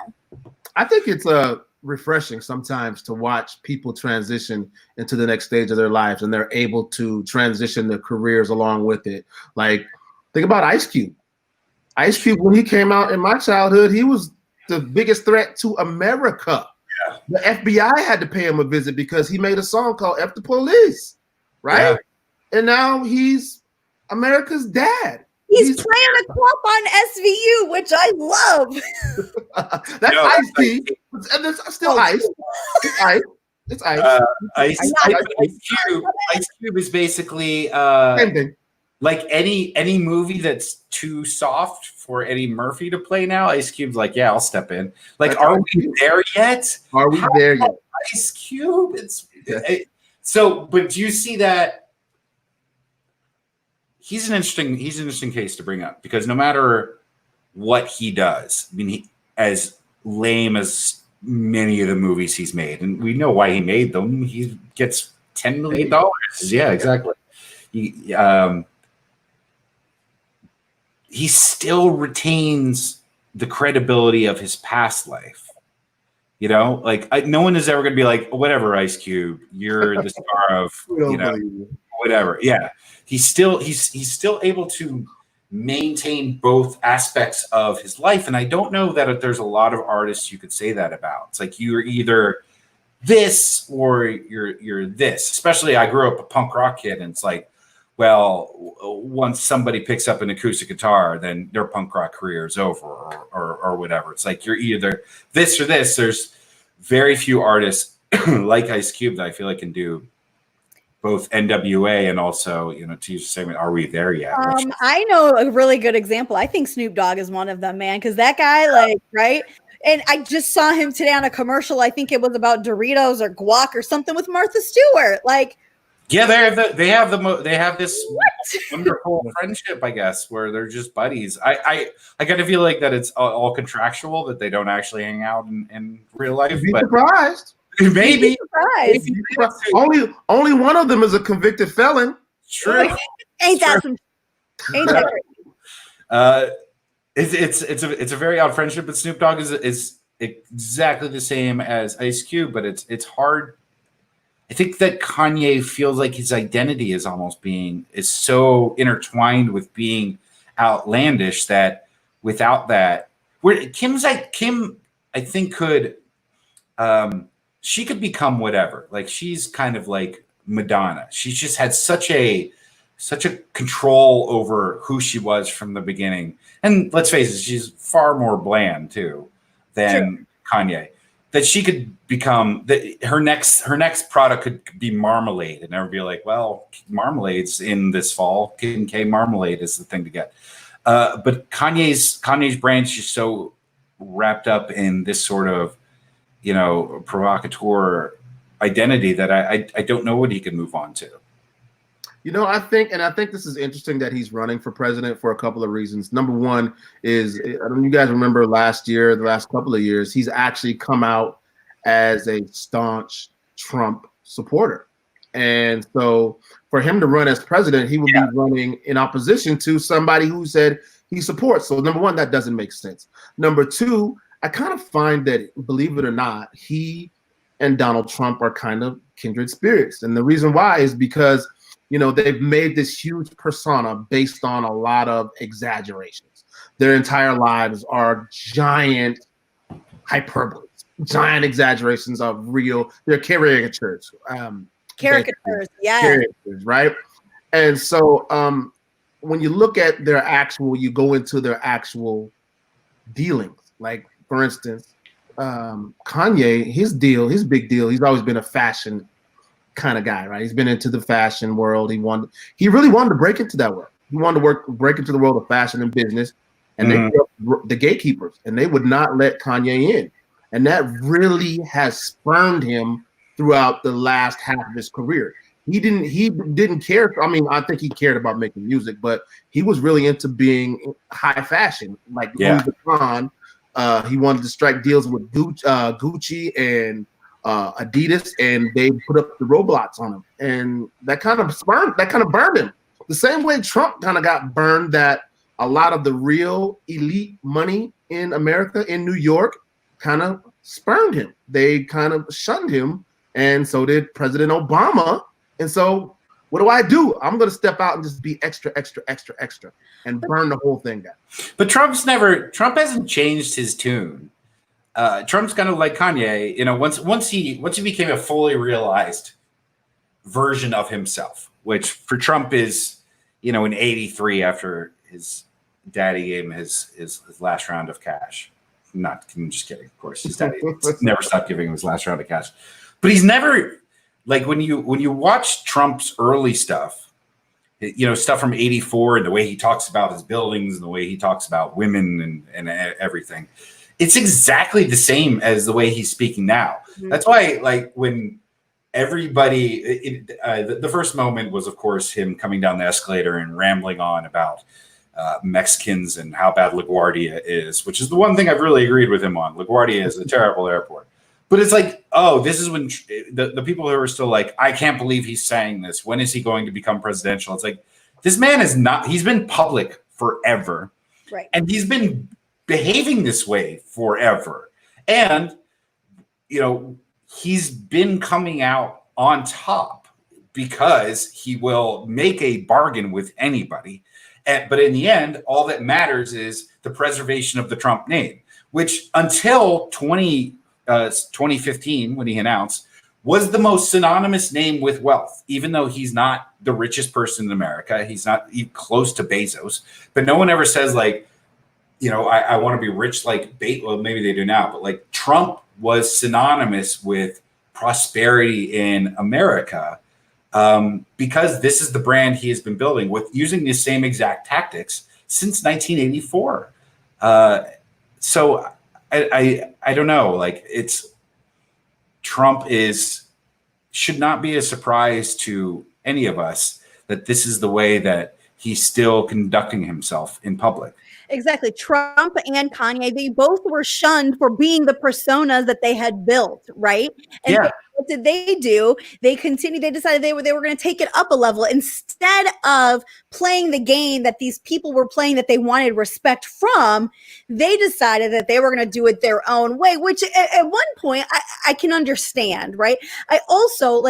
I think it's refreshing sometimes to watch people transition into the next stage of their lives, and they're able to transition their careers along with it. Like, think about Ice Cube. Ice Cube, when he came out in my childhood, he was the biggest threat to America. Yeah. The FBI had to pay him a visit because he made a song called F the Police, right? Yeah. And now he's America's dad. He's playing a club on SVU, which I love. That's Ice-T. It's still Ice. It's Ice. It's Ice. Ice Cube is basically same thing. Like any movie that's too soft for Eddie Murphy to play now. Ice Cube's like, yeah, I'll step in. Like, are we there yet? Are we there yet? Ice Cube. So, but do you see that? He's an interesting case to bring up, because no matter what he does, I mean, as lame as many of the movies he's made, and we know why he made them, he gets $10 million. Yeah, exactly. He still retains the credibility of his past life. You know, like no one is ever going to be like, whatever, Ice Cube, you're the star of, you know, whatever. Yeah, he's still able to maintain both aspects of his life, and I don't know that there's a lot of artists you could say that about. It's like you're either this or you're this. Especially, I grew up a punk rock kid, and it's like, well, once somebody picks up an acoustic guitar, then their punk rock career is over, or whatever. It's like you're either this or this. There's very few artists like Ice Cube that I feel like can do both NWA and also, you know, to use the statement, are we there yet? I know a really good example. I think Snoop Dogg is one of them, man, because that guy, like, right? And I just saw him today on a commercial. I think it was about Doritos or guac or something with Martha Stewart. Like, yeah, they have this wonderful friendship, I guess, where they're just buddies. I kind of feel like that it's all contractual, that they don't actually hang out in real life. You'd be surprised. Maybe. Only one of them is a convicted felon. True. Ain't that it's a very odd friendship, but Snoop Dogg is exactly the same as Ice Cube, but it's hard. I think that Kanye feels like his identity is so intertwined with being outlandish that without that, Kim, I think she could become whatever. Like she's kind of like Madonna. She's just had such a control over who she was from the beginning. And let's face it, she's far more bland too than Kanye. That she could become her next product could be marmalade, and never be like, well, marmalade's in this fall. Kid and K marmalade is the thing to get. But Kanye's brand is just so wrapped up in this sort of, you know, provocateur identity that I don't know what he can move on to. You know, I think this is interesting that he's running for president for a couple of reasons. Number one is, I don't know if you guys remember the last couple of years, he's actually come out as a staunch Trump supporter. And so for him to run as president, he would be running in opposition to somebody who said he supports. So number one, that doesn't make sense. Number two, I kind of find that, believe it or not, he and Donald Trump are kind of kindred spirits. And the reason why is because, you know, they've made this huge persona based on a lot of exaggerations. Their entire lives are giant hyperboles, giant exaggerations of real, they're caricatures. Caricatures, caricatures, right? And so when you look at you go into their actual dealings. Like, for instance, Kanye, his big deal, he's always been a fashion kind of guy, right? He's been into the fashion world. He really wanted to break into that world. He wanted to break into the world of fashion and business, and they were the gatekeepers, and they would not let Kanye in. And that really has spurned him throughout the last half of his career. He didn't care. I mean, I think he cared about making music, but he was really into being high fashion, like Louis Vuitton. He wanted to strike deals with Gucci and Adidas, and they put up the roadblocks on him, and that kind of burned him. The same way Trump kind of got burned, that a lot of the real elite money in America, in New York, kind of spurned him. They kind of shunned him, and so did President Obama. And so what do? I'm going to step out and just be extra, extra, extra, extra, and burn the whole thing down. But Trump hasn't changed his tune. Trump's kind of like Kanye, you know, once he became a fully realized version of himself, which for Trump is, you know, in '83 after his daddy gave him his last round of cash. I'm just kidding, of course. His daddy never stopped giving him his last round of cash. But he's never, like, when you watch Trump's early stuff, you know, stuff from '84 and the way he talks about his buildings and the way he talks about women and everything, it's exactly the same as the way he's speaking now. Mm-hmm. That's why, like, when everybody, the first moment was, of course, him coming down the escalator and rambling on about Mexicans and how bad LaGuardia is, which is the one thing I've really agreed with him on. LaGuardia is a terrible airport. But it's like, oh, this is when the people who are still like, I can't believe he's saying this. When is he going to become presidential? It's like, this man he's been public forever. Right. And he's been behaving this way forever. And he's been coming out on top because he will make a bargain with anybody. But in the end, all that matters is the preservation of the Trump name, which until 2015, when he announced, was the most synonymous name with wealth, even though he's not the richest person in America. He's not even close to Bezos. But no one ever says, like, I want to be rich like Bezos. Well, maybe they do now, but like Trump was synonymous with prosperity in America because this is the brand he has been building with using the same exact tactics since 1984. So I don't know. Like Trump should not be a surprise to any of us that this is the way that he's still conducting himself in public. Exactly. Trump and Kanye, they both were shunned for being the personas that they had built, right? And what did they do? They decided they were going to take it up a level. Instead of playing the game that these people were playing that they wanted respect from, they decided that they were going to do it their own way, which at one point I can understand, right? I also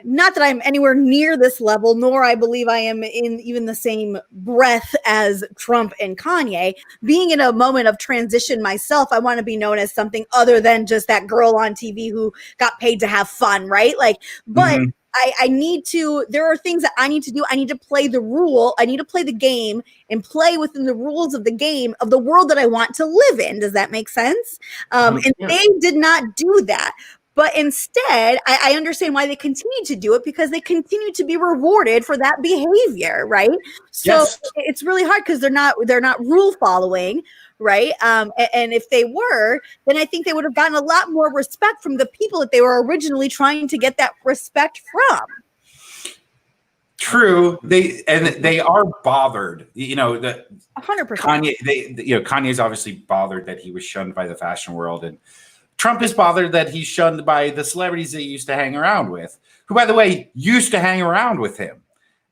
not that I'm anywhere near this level, nor I believe I am in even the same breath as Trump and Kanye. Being in a moment of transition myself, I want to be known as something other than just that girl on TV who got paid to have fun, right? But I need to, there are things that I need to do. I need to play the rule. I need to play the game and play within the rules of the game of the world that I want to live in. Does that make sense? And they did not do that. But instead, I understand why they continue to do it, because they continue to be rewarded for that behavior, right? So it's really hard because they're not rule following, right? And if they were, then I think they would have gotten a lot more respect from the people that they were originally trying to get that respect from. True, they are bothered. 100%. Kanye, Kanye's obviously bothered that he was shunned by the fashion world, and Trump is bothered that he's shunned by the celebrities that he used to hang around with, who, by the way, used to hang around with him,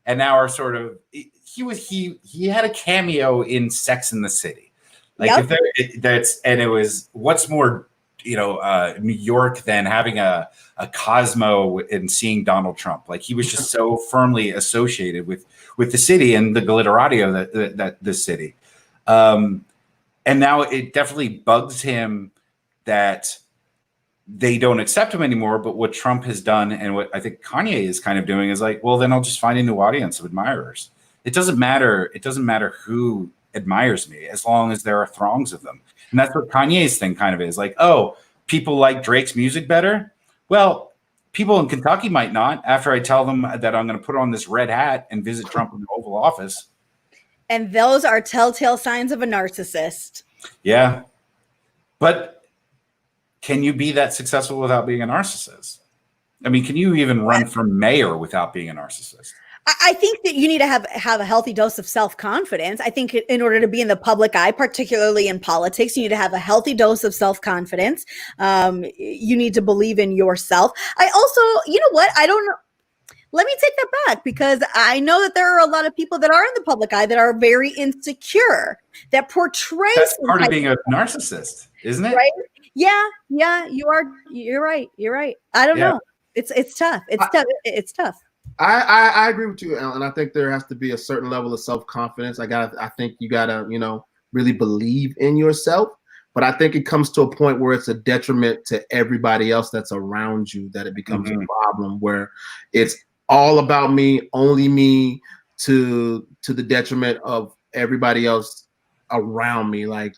and now are sort of he had a cameo in Sex and the City, it was what's more New York than having a Cosmo and seeing Donald Trump. Like, he was just so firmly associated with the city and the glitterati of that the city, and now it definitely bugs him that they don't accept him anymore. But what Trump has done, and what I think Kanye is kind of doing, is like, well, then I'll just find a new audience of admirers. It doesn't matter who admires me, as long as there are throngs of them. And that's what Kanye's thing kind of is. Like, oh, people like Drake's music better. Well, people in Kentucky might not, after I tell them that I'm going to put on this red hat and visit Trump in the Oval Office. And those are telltale signs of a narcissist. Yeah. But can you be that successful without being a narcissist? I mean, can you even run for mayor without being a narcissist? I think that you need to have a healthy dose of self-confidence. I think in order to be in the public eye, particularly in politics, you need to have a healthy dose of self-confidence. You need to believe in yourself. I also, you know what? I don't know. Let me take that back, because I know that there are a lot of people that are in the public eye that are very insecure, that portray. That's part of being a narcissist, isn't it? Right? Yeah, you are. You're right. I don't know. It's tough. It's tough. I agree with you, Ellen. I think there has to be a certain level of self-confidence. I think you gotta, really believe in yourself. But I think it comes to a point where it's a detriment to everybody else that's around you, that it becomes a problem where it's all about me, only me, to the detriment of everybody else around me. Like,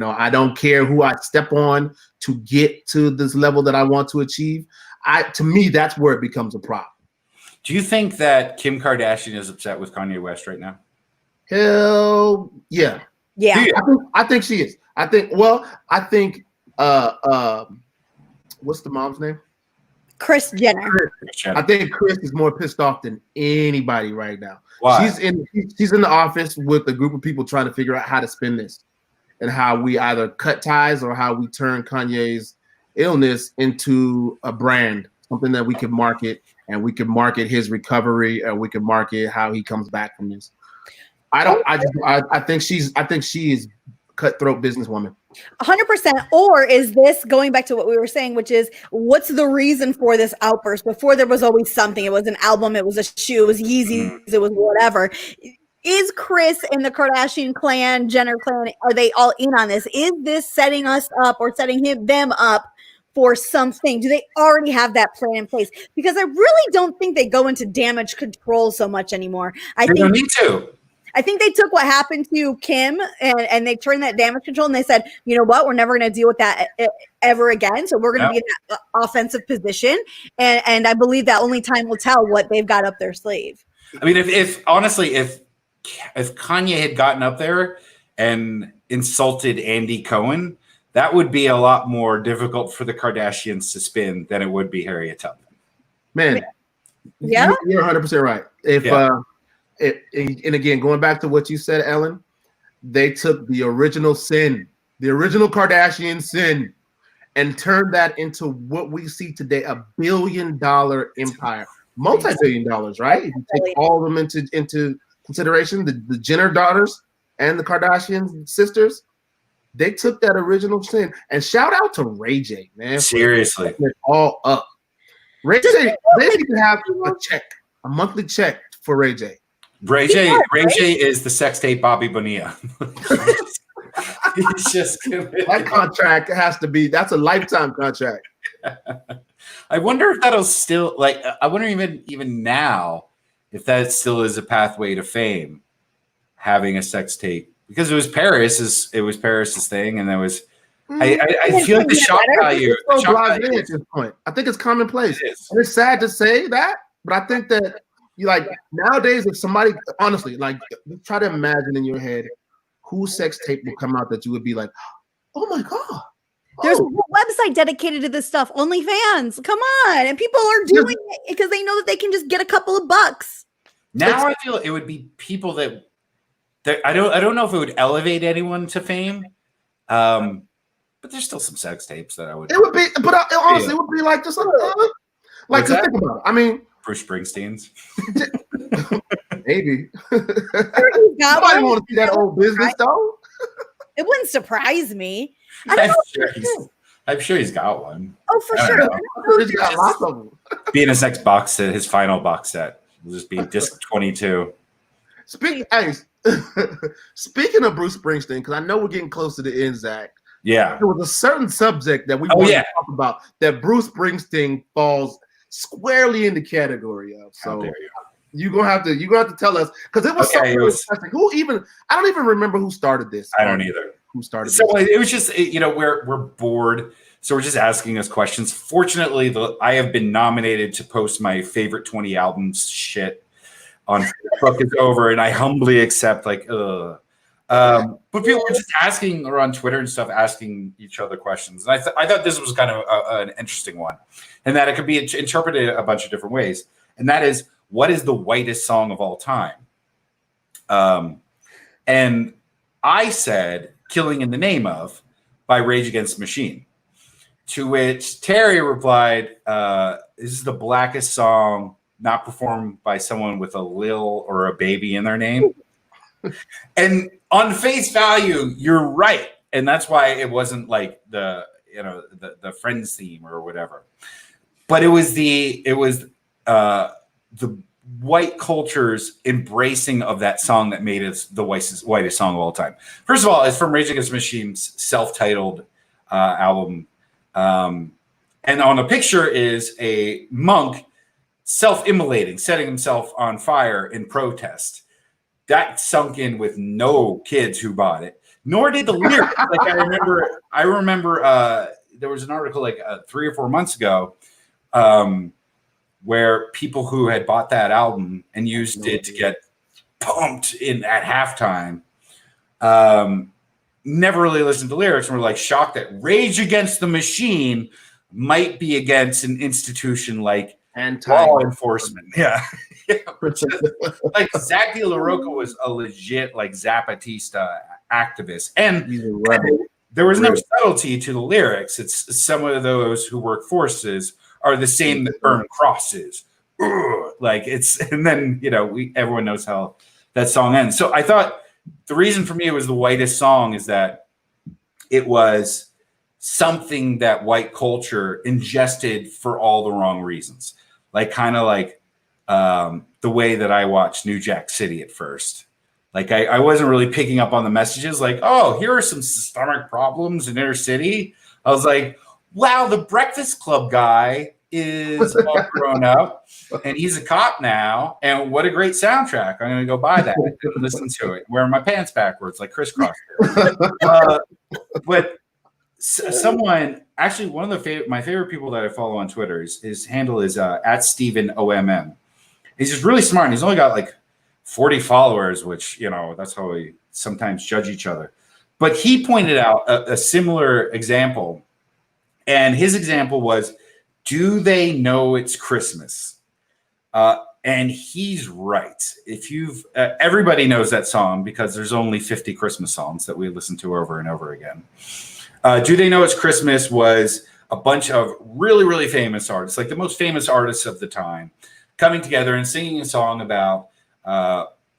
I don't care who I step on to get to this level that I want to achieve. To me, that's where it becomes a problem. Do you think that Kim Kardashian is upset with Kanye West right now? Hell yeah. Yeah. I think she is. I think what's the mom's name? Kris Jenner. I think Kris is more pissed off than anybody right now. Why? She's in the office with a group of people trying to figure out how to spin this, and how we either cut ties or how we turn Kanye's illness into a brand, something that we can market, and we can market his recovery, and we can market how he comes back from this. I think she is cutthroat businesswoman. 100%. Or is this going back to what we were saying, which is what's the reason for this outburst? Before there was always something. It was an album, it was a shoe, it was Yeezys, it was whatever. Is Chris and the Kardashian clan, Jenner clan, are they all in on this? Is this setting us up or setting them up for something? Do they already have that plan in place? Because I really don't think they go into damage control so much anymore. They don't need to. I think they took what happened to Kim and they turned that damage control and they said, you know what, we're never going to deal with that ever again. So we're going to be in that offensive position. And I believe that only time will tell what they've got up their sleeve. I mean, if honestly, if Kanye had gotten up there and insulted Andy Cohen, that would be a lot more difficult for the Kardashians to spin than it would be Harriet Tubman. Man, yeah, you're 100% right. And again, going back to what you said, Ellen, they took the original sin, the original Kardashian sin, and turned that into what we see today, $1 billion empire, multi-billion dollars, right? If you take all of them into consideration, the Jenner daughters and the Kardashian sisters, they took that original sin. And shout out to Ray J, man. Seriously. It all up. Ray J, they need to have a monthly check for Ray J. Ray J is the sex tape Bobby Bonilla. He's just committed. That contract has to be, that's a lifetime contract. I wonder if that'll still, like, I wonder even now if that still is a pathway to fame, having a sex tape, because it was Paris's thing, and there was I feel like the shock value. At this point, I think it's commonplace. And it's sad to say that, but I think that you like nowadays, if somebody honestly like try to imagine in your head whose sex tape will come out that you would be like, oh my god. There's a website dedicated to this stuff. OnlyFans. Come on. And people are doing it because they know that they can just get a couple of bucks. Now I feel it would be people that I don't know if it would elevate anyone to fame. But there's still some sex tapes that I would. It would be, but honestly, it would be like just like to think about it. I mean, Bruce Springsteen's. Maybe. Nobody want to see that old business though. It wouldn't surprise me. I'm sure he's got one. Oh, for sure. He's got lots of them. Being his next box set, his final box set will just be disc 22. Speaking of Bruce Springsteen, because I know we're getting close to the end, Zach. Yeah. There was a certain subject that we wanted to talk about that Bruce Springsteen falls squarely in the category of. So you're gonna have to tell us, because it was something I don't even remember who started this. I don't either. Who started so this. It was just, we're bored, so we're just asking us questions. Fortunately, I have been nominated to post my favorite 20 albums shit on Facebook is over, and I humbly accept but people were just asking, or on Twitter and stuff, asking each other questions. And I thought this was kind of an interesting one, and that it could be interpreted a bunch of different ways. And that is, what is the whitest song of all time? And I said, "Killing in the Name of" by Rage Against the Machine. To which Terry replied, "This is the blackest song not performed by someone with a Lil or a baby in their name." And on face value, you're right, and that's why it wasn't like the Friends theme or whatever. But it was the white culture's embracing of that song that made it the whitest song of all time. First of all, it's from Rage Against the Machine's self-titled album, and on the picture is a monk self-immolating, setting himself on fire in protest. That sunk in with no kids who bought it, nor did the lyrics. Like I remember there was an article like 3 or 4 months ago where people who had bought that album and used it to get pumped in at halftime never really listened to lyrics and were like shocked that Rage Against the Machine might be against an institution like law enforcement. Yeah. Like Zach De La Rocca was a legit like Zapatista activist, and there was no subtlety to the lyrics. It's some of those who work forces are the same that burn crosses. Like it's, and then everyone knows how that song ends. So I thought the reason for me it was the whitest song is that it was something that white culture ingested for all the wrong reasons. Like kind of like the way that I watched New Jack City at first. Like I wasn't really picking up on the messages like, oh, here are some stomach problems in inner city. I was like, wow, the Breakfast Club guy is all grown up and he's a cop now. And what a great soundtrack. I'm going to go buy that and listen to it, wearing my pants backwards like crisscross. But someone, actually one of my favorite people that I follow on Twitter, his handle is at Steven OMM. He's just really smart. And he's only got like 40 followers, which, you know, that's how we sometimes judge each other. But he pointed out a similar example. And his example was, do they know it's Christmas? And he's right. If you've everybody knows that song because there's only 50 Christmas songs that we listen to over and over again. Do They Know It's Christmas was a bunch of really, really famous artists, like the most famous artists of the time, coming together and singing a song about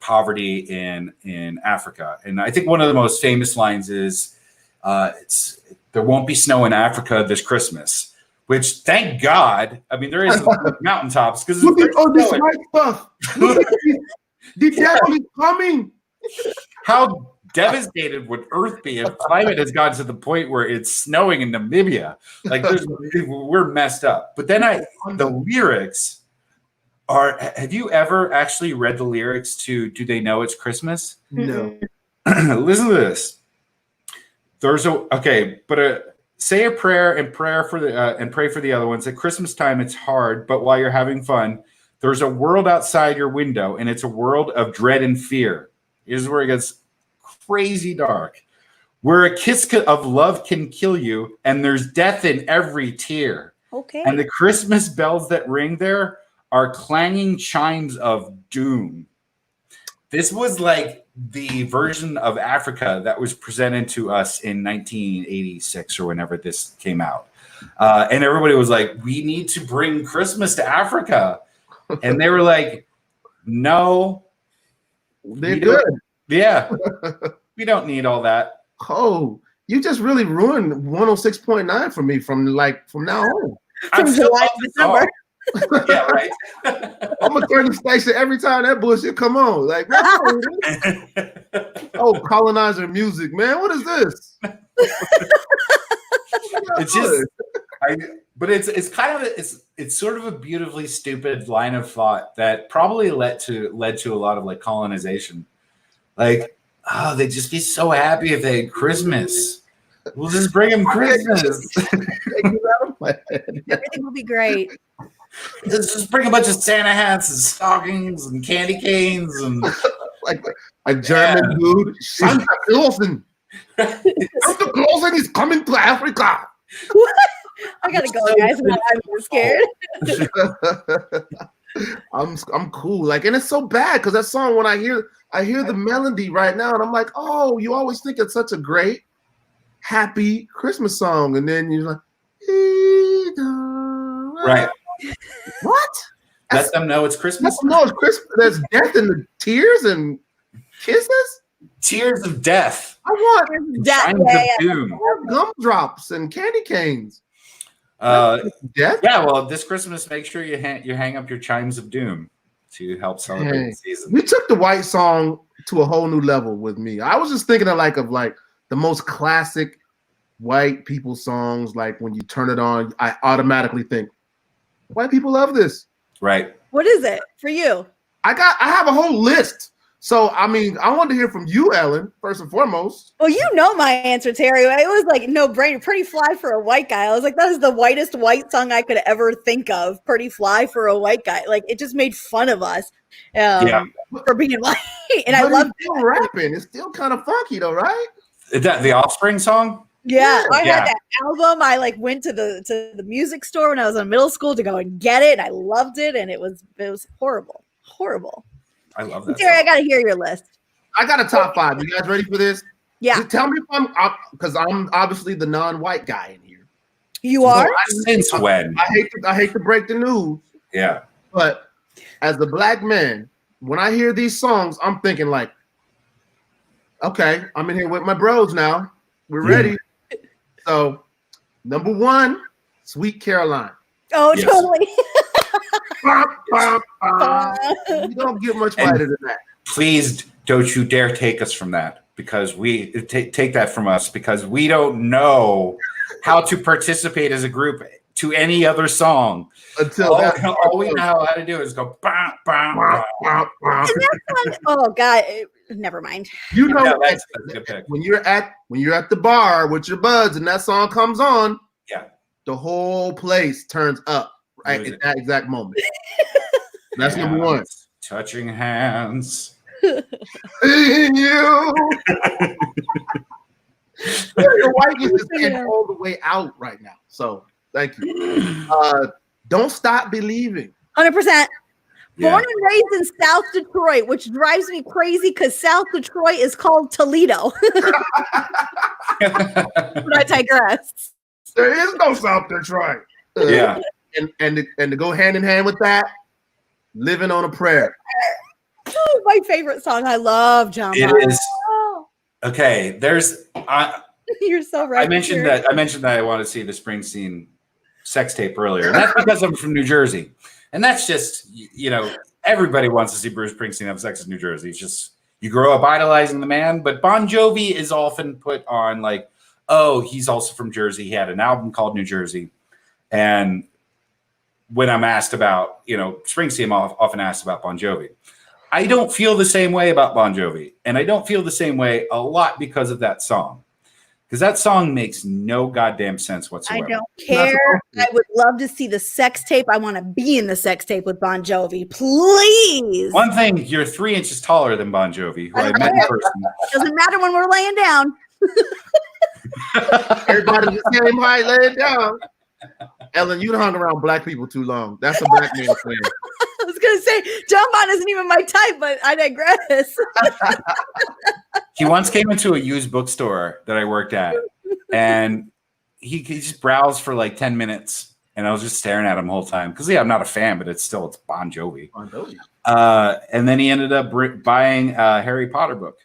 poverty in Africa. And I think one of the most famous lines is, there won't be snow in Africa this Christmas, which thank God, I mean, there is mountaintops because look at all this white stuff. The devil is coming. How devastated would Earth be if climate has gotten to the point where it's snowing in Namibia? Like we're messed up. But then the lyrics are, have you ever actually read the lyrics to Do They Know It's Christmas? No. Listen to this. Say a prayer and pray for the other ones. At Christmas time, it's hard, but while you're having fun, there's a world outside your window, and it's a world of dread and fear. Here's where it gets crazy dark. Where a kiss of love can kill you, and there's death in every tear. Okay. And the Christmas bells that ring there are clanging chimes of doom. This was like the version of Africa that was presented to us in 1986 or whenever this came out. And everybody was like, we need to bring Christmas to Africa. And they were like, no. They're good. Yeah. We don't need all that. Oh, you just really ruined 106.9 for me from now on. I'm still July to December. Yeah, right. I'm gonna turn the station every time that bullshit come on. Like, oh, colonizer music, man. What is this? It's just, but it's kind of it's sort of a beautifully stupid line of thought that probably led to a lot of like colonization. Like, oh, they'd just be so happy if they had Christmas. We'll just bring them Christmas. Everything will be great. Let's just bring a bunch of Santa hats and stockings and candy canes and like a German dude. Santa Clausen. Santa Clausen is coming to Africa. I gotta go, guys. I'm scared. I'm cool. Like, and it's so bad because that song, when I hear the melody right now, and I'm like, oh, you always think it's such a great, happy Christmas song, and then you're like, right. What? Let them know it's Christmas. No, it's Christmas. There's death in the tears and kisses. Tears of death. I want chimes of doom. Gumdrops and candy canes. Death? Yeah. Well, this Christmas, make sure you hang up your chimes of doom to help celebrate the season. You took the white song to a whole new level with me. I was just thinking of the most classic white people songs. Like when you turn it on, I automatically think, white people love this. Right. What is it for you? I have a whole list. So, I mean, I wanted to hear from you, Ellen, first and foremost. Well, you know my answer, Terry. It was like no brainer. Pretty Fly for a white guy. I was like, that is the whitest white song I could ever think of. Pretty Fly for a white guy. Like, it just made fun of us for being white. And I love still rapping. It's still kind of funky, though, right? Is that the Offspring song? Yeah, I had that album. I went to the music store when I was in middle school to go and get it. I loved it, and it was horrible. I love that. Terry, I got to hear your list. I got a top 5. You guys ready for this? Yeah. Just tell me if because I'm obviously the non-white guy in here. You are? Since when? I hate to break the news. Yeah. But as a black man, when I hear these songs, I'm thinking like, okay, I'm in here with my bros now. We're ready. So, number one, Sweet Caroline. Oh, Yes. totally. You don't get much wider than that. Please don't you dare take us from that, because we take that from us, because we don't know how to participate as a group to any other song. Until all we know how to do is go bah, bah, bah. Oh God, never mind. You know, Yeah, that's a good pick. when you're at the bar with your buds and that song comes on, Yeah, the whole place turns up right at that exact moment. That's number one. Hands, touching hands. You. Your wife is just getting all the way out right now. So thank you. Don't Stop Believing. 100%. Yeah. Born and raised in South Detroit, which drives me crazy because South Detroit is called Toledo. But I digress. There is no South Detroit. Yeah. And to go hand in hand with that, Living on a Prayer. Oh, my favorite song. I love John. It Bonham. is. Okay, there's You're so right. I mentioned that I want to see the Springsteen sex tape earlier. And that's because I'm from New Jersey. And that's just, everybody wants to see Bruce Springsteen have sex in New Jersey. It's just, you grow up idolizing the man. But Bon Jovi is often put on like, oh, he's also from Jersey. He had an album called New Jersey. And when I'm asked about, Springsteen, I'm often asked about Bon Jovi. I don't feel the same way about Bon Jovi. And I don't feel the same way a lot because of that song. Because that song makes no goddamn sense whatsoever. I don't care. I would love to see the sex tape. I want to be in the sex tape with Bon Jovi. Please. One thing, you're 3 inches taller than Bon Jovi, who I met in person. Doesn't matter when we're laying down. Everybody's the same height, lay it down. Ellen, you hung around black people too long. That's a black man thing. I was going to say, John Bon isn't even my type, but I digress. He once came into a used bookstore that I worked at, and he just browsed for like 10 minutes, and I was just staring at him the whole time. Because, I'm not a fan, but it's Bon Jovi. Bon Jovi. And then he ended up buying a Harry Potter book.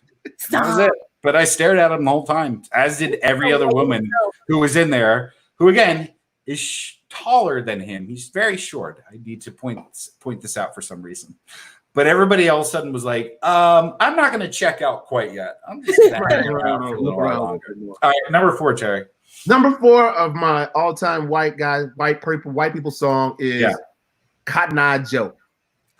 That was it. But I stared at him the whole time, as did every other woman who was in there, who, again, is taller than him. He's very short. I need to point this out for some reason. But everybody all of a sudden was like, I'm not going to check out quite yet. I'm just going to hang around for a little while longer. All right, number 4, Terry. Number 4 of my all-time white people song is Cotton Eye Joe.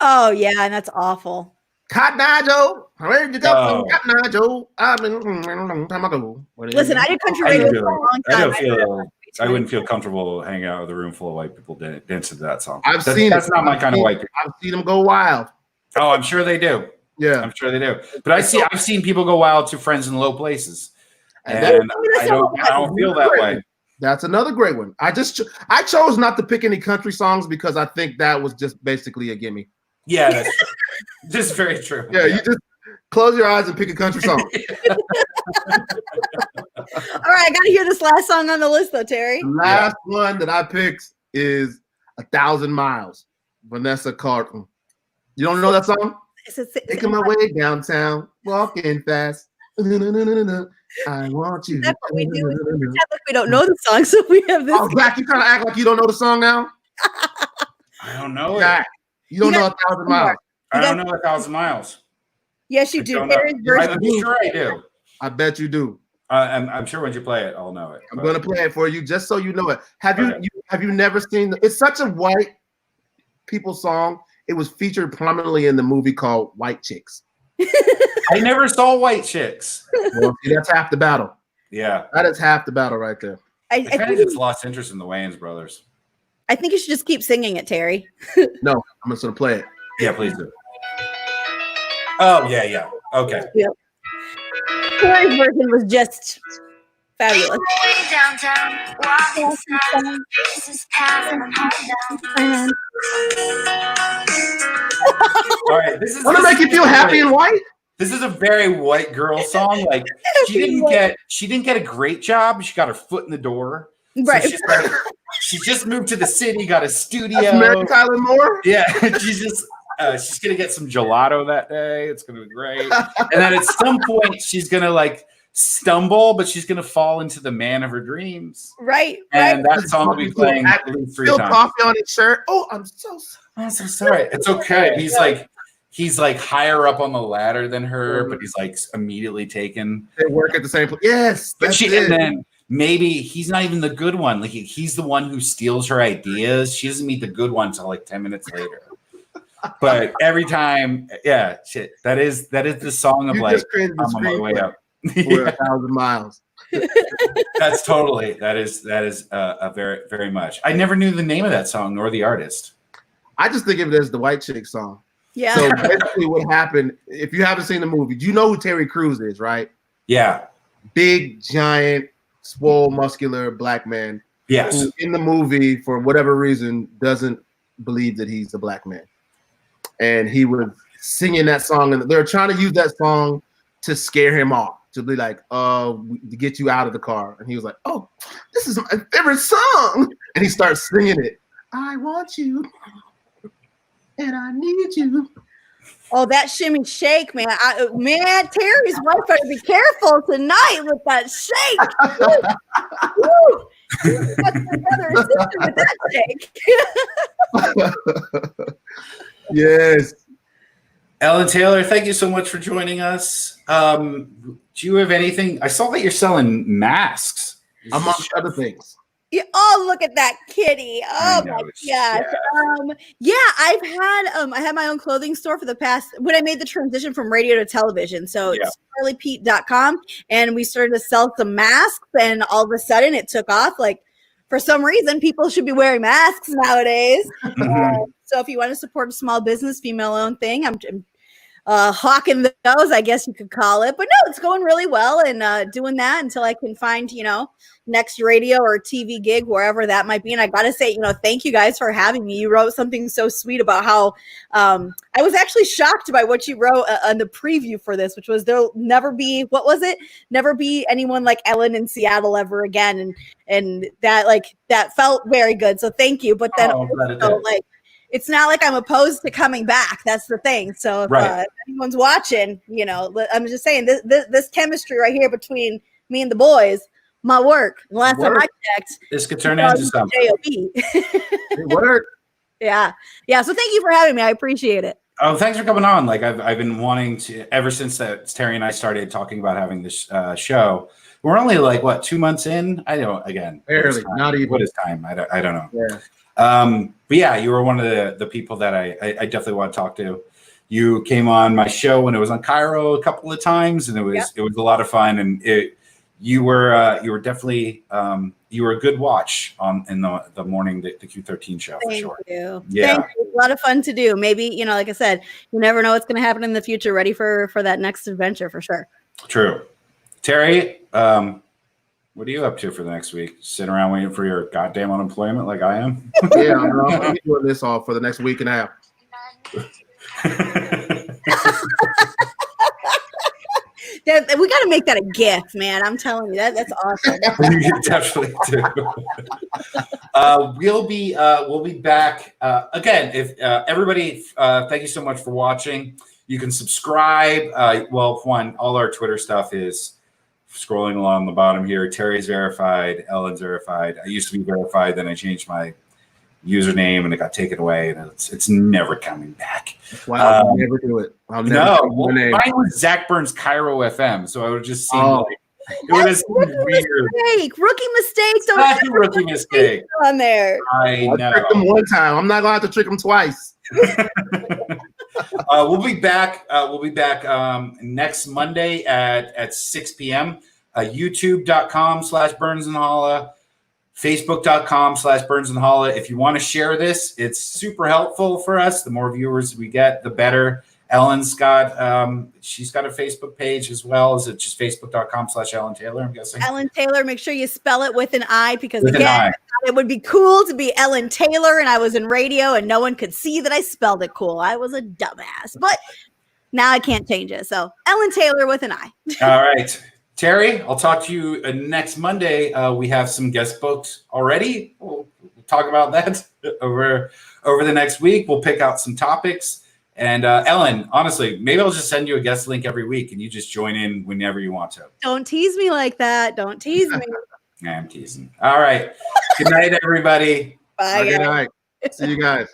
Oh, yeah, and that's awful. Cotton Eye Joe. Where you go? Cotton Eye Joe. I've been a long time ago. Listen, I did country radio for a long time. I wouldn't feel comfortable hanging out with a room full of white people dancing to that song. That's not my kind of white people. I've seen them go wild. Oh, I'm sure they do. Yeah, I'm sure they do. But I've seen people go wild to Friends in Low Places, and I don't feel that way. That's another great one. I chose not to pick any country songs because I think that was just basically a gimme. Yeah, that's true. This is very true. Yeah, you just close your eyes and pick a country song. All right, I got to hear this last song on the list, though, Terry. The last one that I picked is 1,000 Miles, Vanessa Carlton. You don't know that song? Making my way downtown, walking fast. I want you. That's what we do. We don't know the song, so we have this. Oh, Zach, you kind of act like you don't know the song now? I don't know Zach, it. You don't know 1,000 Miles. I don't know 1,000 Miles. Yes, you do. I'm sure I do. I bet you do. I'm sure once you play it, I'll know it. I'm going to play it for you just so you know it. Have you never seen it's such a white people song. It was featured prominently in the movie called White Chicks. I never saw White Chicks. Well, see, that's half the battle. Yeah. That is half the battle right there. I kind of just lost interest in the Wayans brothers. I think you should just keep singing it, Terry. No, I'm just going to play it. Yeah, please do. Oh, yeah. Okay. Yep. Terry's version was just fabulous. Downtown, walking south, this is past and I'm down. All right, this is Want to make you feel happy and white? This is a very white girl song. Like she didn't get a great job. She got her foot in the door. Right. So she just moved to the city, got a studio. That's Mary Tyler Moore? Yeah, she's gonna get some gelato that day. It's gonna be great. And then at some point, she's gonna like stumble, but she's gonna fall into the man of her dreams. Right. And that song will be playing at least 3 times. Coffee on his shirt. Oh, I'm so sorry. It's okay. He's like higher up on the ladder than her, but he's like immediately taken. They work at the same place. Yes, and then maybe he's not even the good one. Like he's the one who steals her ideas. She doesn't meet the good one until like 10 minutes later. But every time, that is the song of like I'm on my way up for 1,000 miles. That's totally that is a very very much. I never knew the name of that song nor the artist. I just think of it as the white chick song. Yeah. So basically, what happened? If you haven't seen the movie, you know who Terry Crews is, right? Yeah. Big, giant, swole, muscular black man. Yes. Who in the movie, for whatever reason, doesn't believe that he's a black man, and he was singing that song, and they're trying to use that song to scare him off, to be like, to get you out of the car. And he was like, "Oh, this is my favorite song," and he starts singing it. I want you. And I need you. Oh, that shimmy shake, man. Terry's wife better be careful tonight with that shake. Woo. You got together a sister with that shake. Yes. Ellen Tailor, thank you so much for joining us. Do you have anything? I saw that you're selling masks. Among other things. Yeah, oh, look at that kitty. Oh my gosh. I had my own clothing store for the past, when I made the transition from radio to television. So it's CharliePete.com, and we started to sell some masks, and all of a sudden it took off. Like, for some reason, people should be wearing masks nowadays. So if you want to support a small business, female-owned thing, I'm hawking those, I guess you could call it. But no, it's going really well, and doing that until I can find, next radio or TV gig, wherever that might be. And I got to say, thank you guys for having me. You wrote something so sweet about how I was actually shocked by what you wrote on the preview for this, which was there'll never be, what was it? Never be anyone like Ellen in Seattle ever again. And that felt very good. So thank you. But then it's not like I'm opposed to coming back. That's the thing. So if anyone's watching, I'm just saying this chemistry right here between me and the boys, my work. Last time I checked, this could turn into something. It worked. Yeah. So thank you for having me. I appreciate it. Oh, thanks for coming on. Like I've been wanting to ever since that Terry and I started talking about having this show. We're only 2 months in. I don't. Again, barely. Not even. What is time? I don't know. Yeah. But yeah, you were one of the people that I definitely want to talk to. You came on my show when it was on Cairo a couple of times, and it was a lot of fun. And you were definitely you were a good watch in the morning the Q13 show. Thank for sure. You. Yeah, Thank you. A lot of fun to do. Maybe like I said, you never know what's going to happen in the future. Ready for that next adventure for sure. True. Terry, what are you up to for the next week? Sitting around waiting for your goddamn unemployment like I am? Yeah, I'll be doing this all for the next week and a half. We got to make that a gift, man. I'm telling you, that's awesome. You definitely do. We'll be back again. If everybody, thank you so much for watching. You can subscribe. All our Twitter stuff is scrolling along the bottom here. Terry's verified. Ellen's verified. I used to be verified, then I changed my username and it got taken away, and it's never coming back. Wow, I'll never do it. Mine was Zach Burns Cairo FM, so I would just seem like it would have seemed weird. Rookie mistakes. That's a rookie mistake on there. I know. Tricked him one time. I'm not gonna have to trick him twice. We'll be back. Next Monday at 6 p.m. YouTube.com/Burns and Holla. Facebook.com/Burns and Holla. If you want to share this, it's super helpful for us. The more viewers we get, the better. Ellen's got she's got a Facebook page as well. Is it just Facebook.com/Ellen Tailor? I'm guessing. Ellen Tailor. Make sure you spell it with an I, because again, it would be cool to be Ellen Tailor and I was in radio and no one could see that I spelled it cool. I was a dumbass, but now I can't change it. So Ellen Tailor with an I. All right. Terry, I'll talk to you next Monday. We have some guest booked already. We'll talk about that over the next week. We'll pick out some topics, And Ellen, honestly, maybe I'll just send you a guest link every week and you just join in whenever you want to. Don't tease me like that. Don't tease me. I'm teasing. All right. Good night, everybody. Bye. Good Guys. night. See you guys.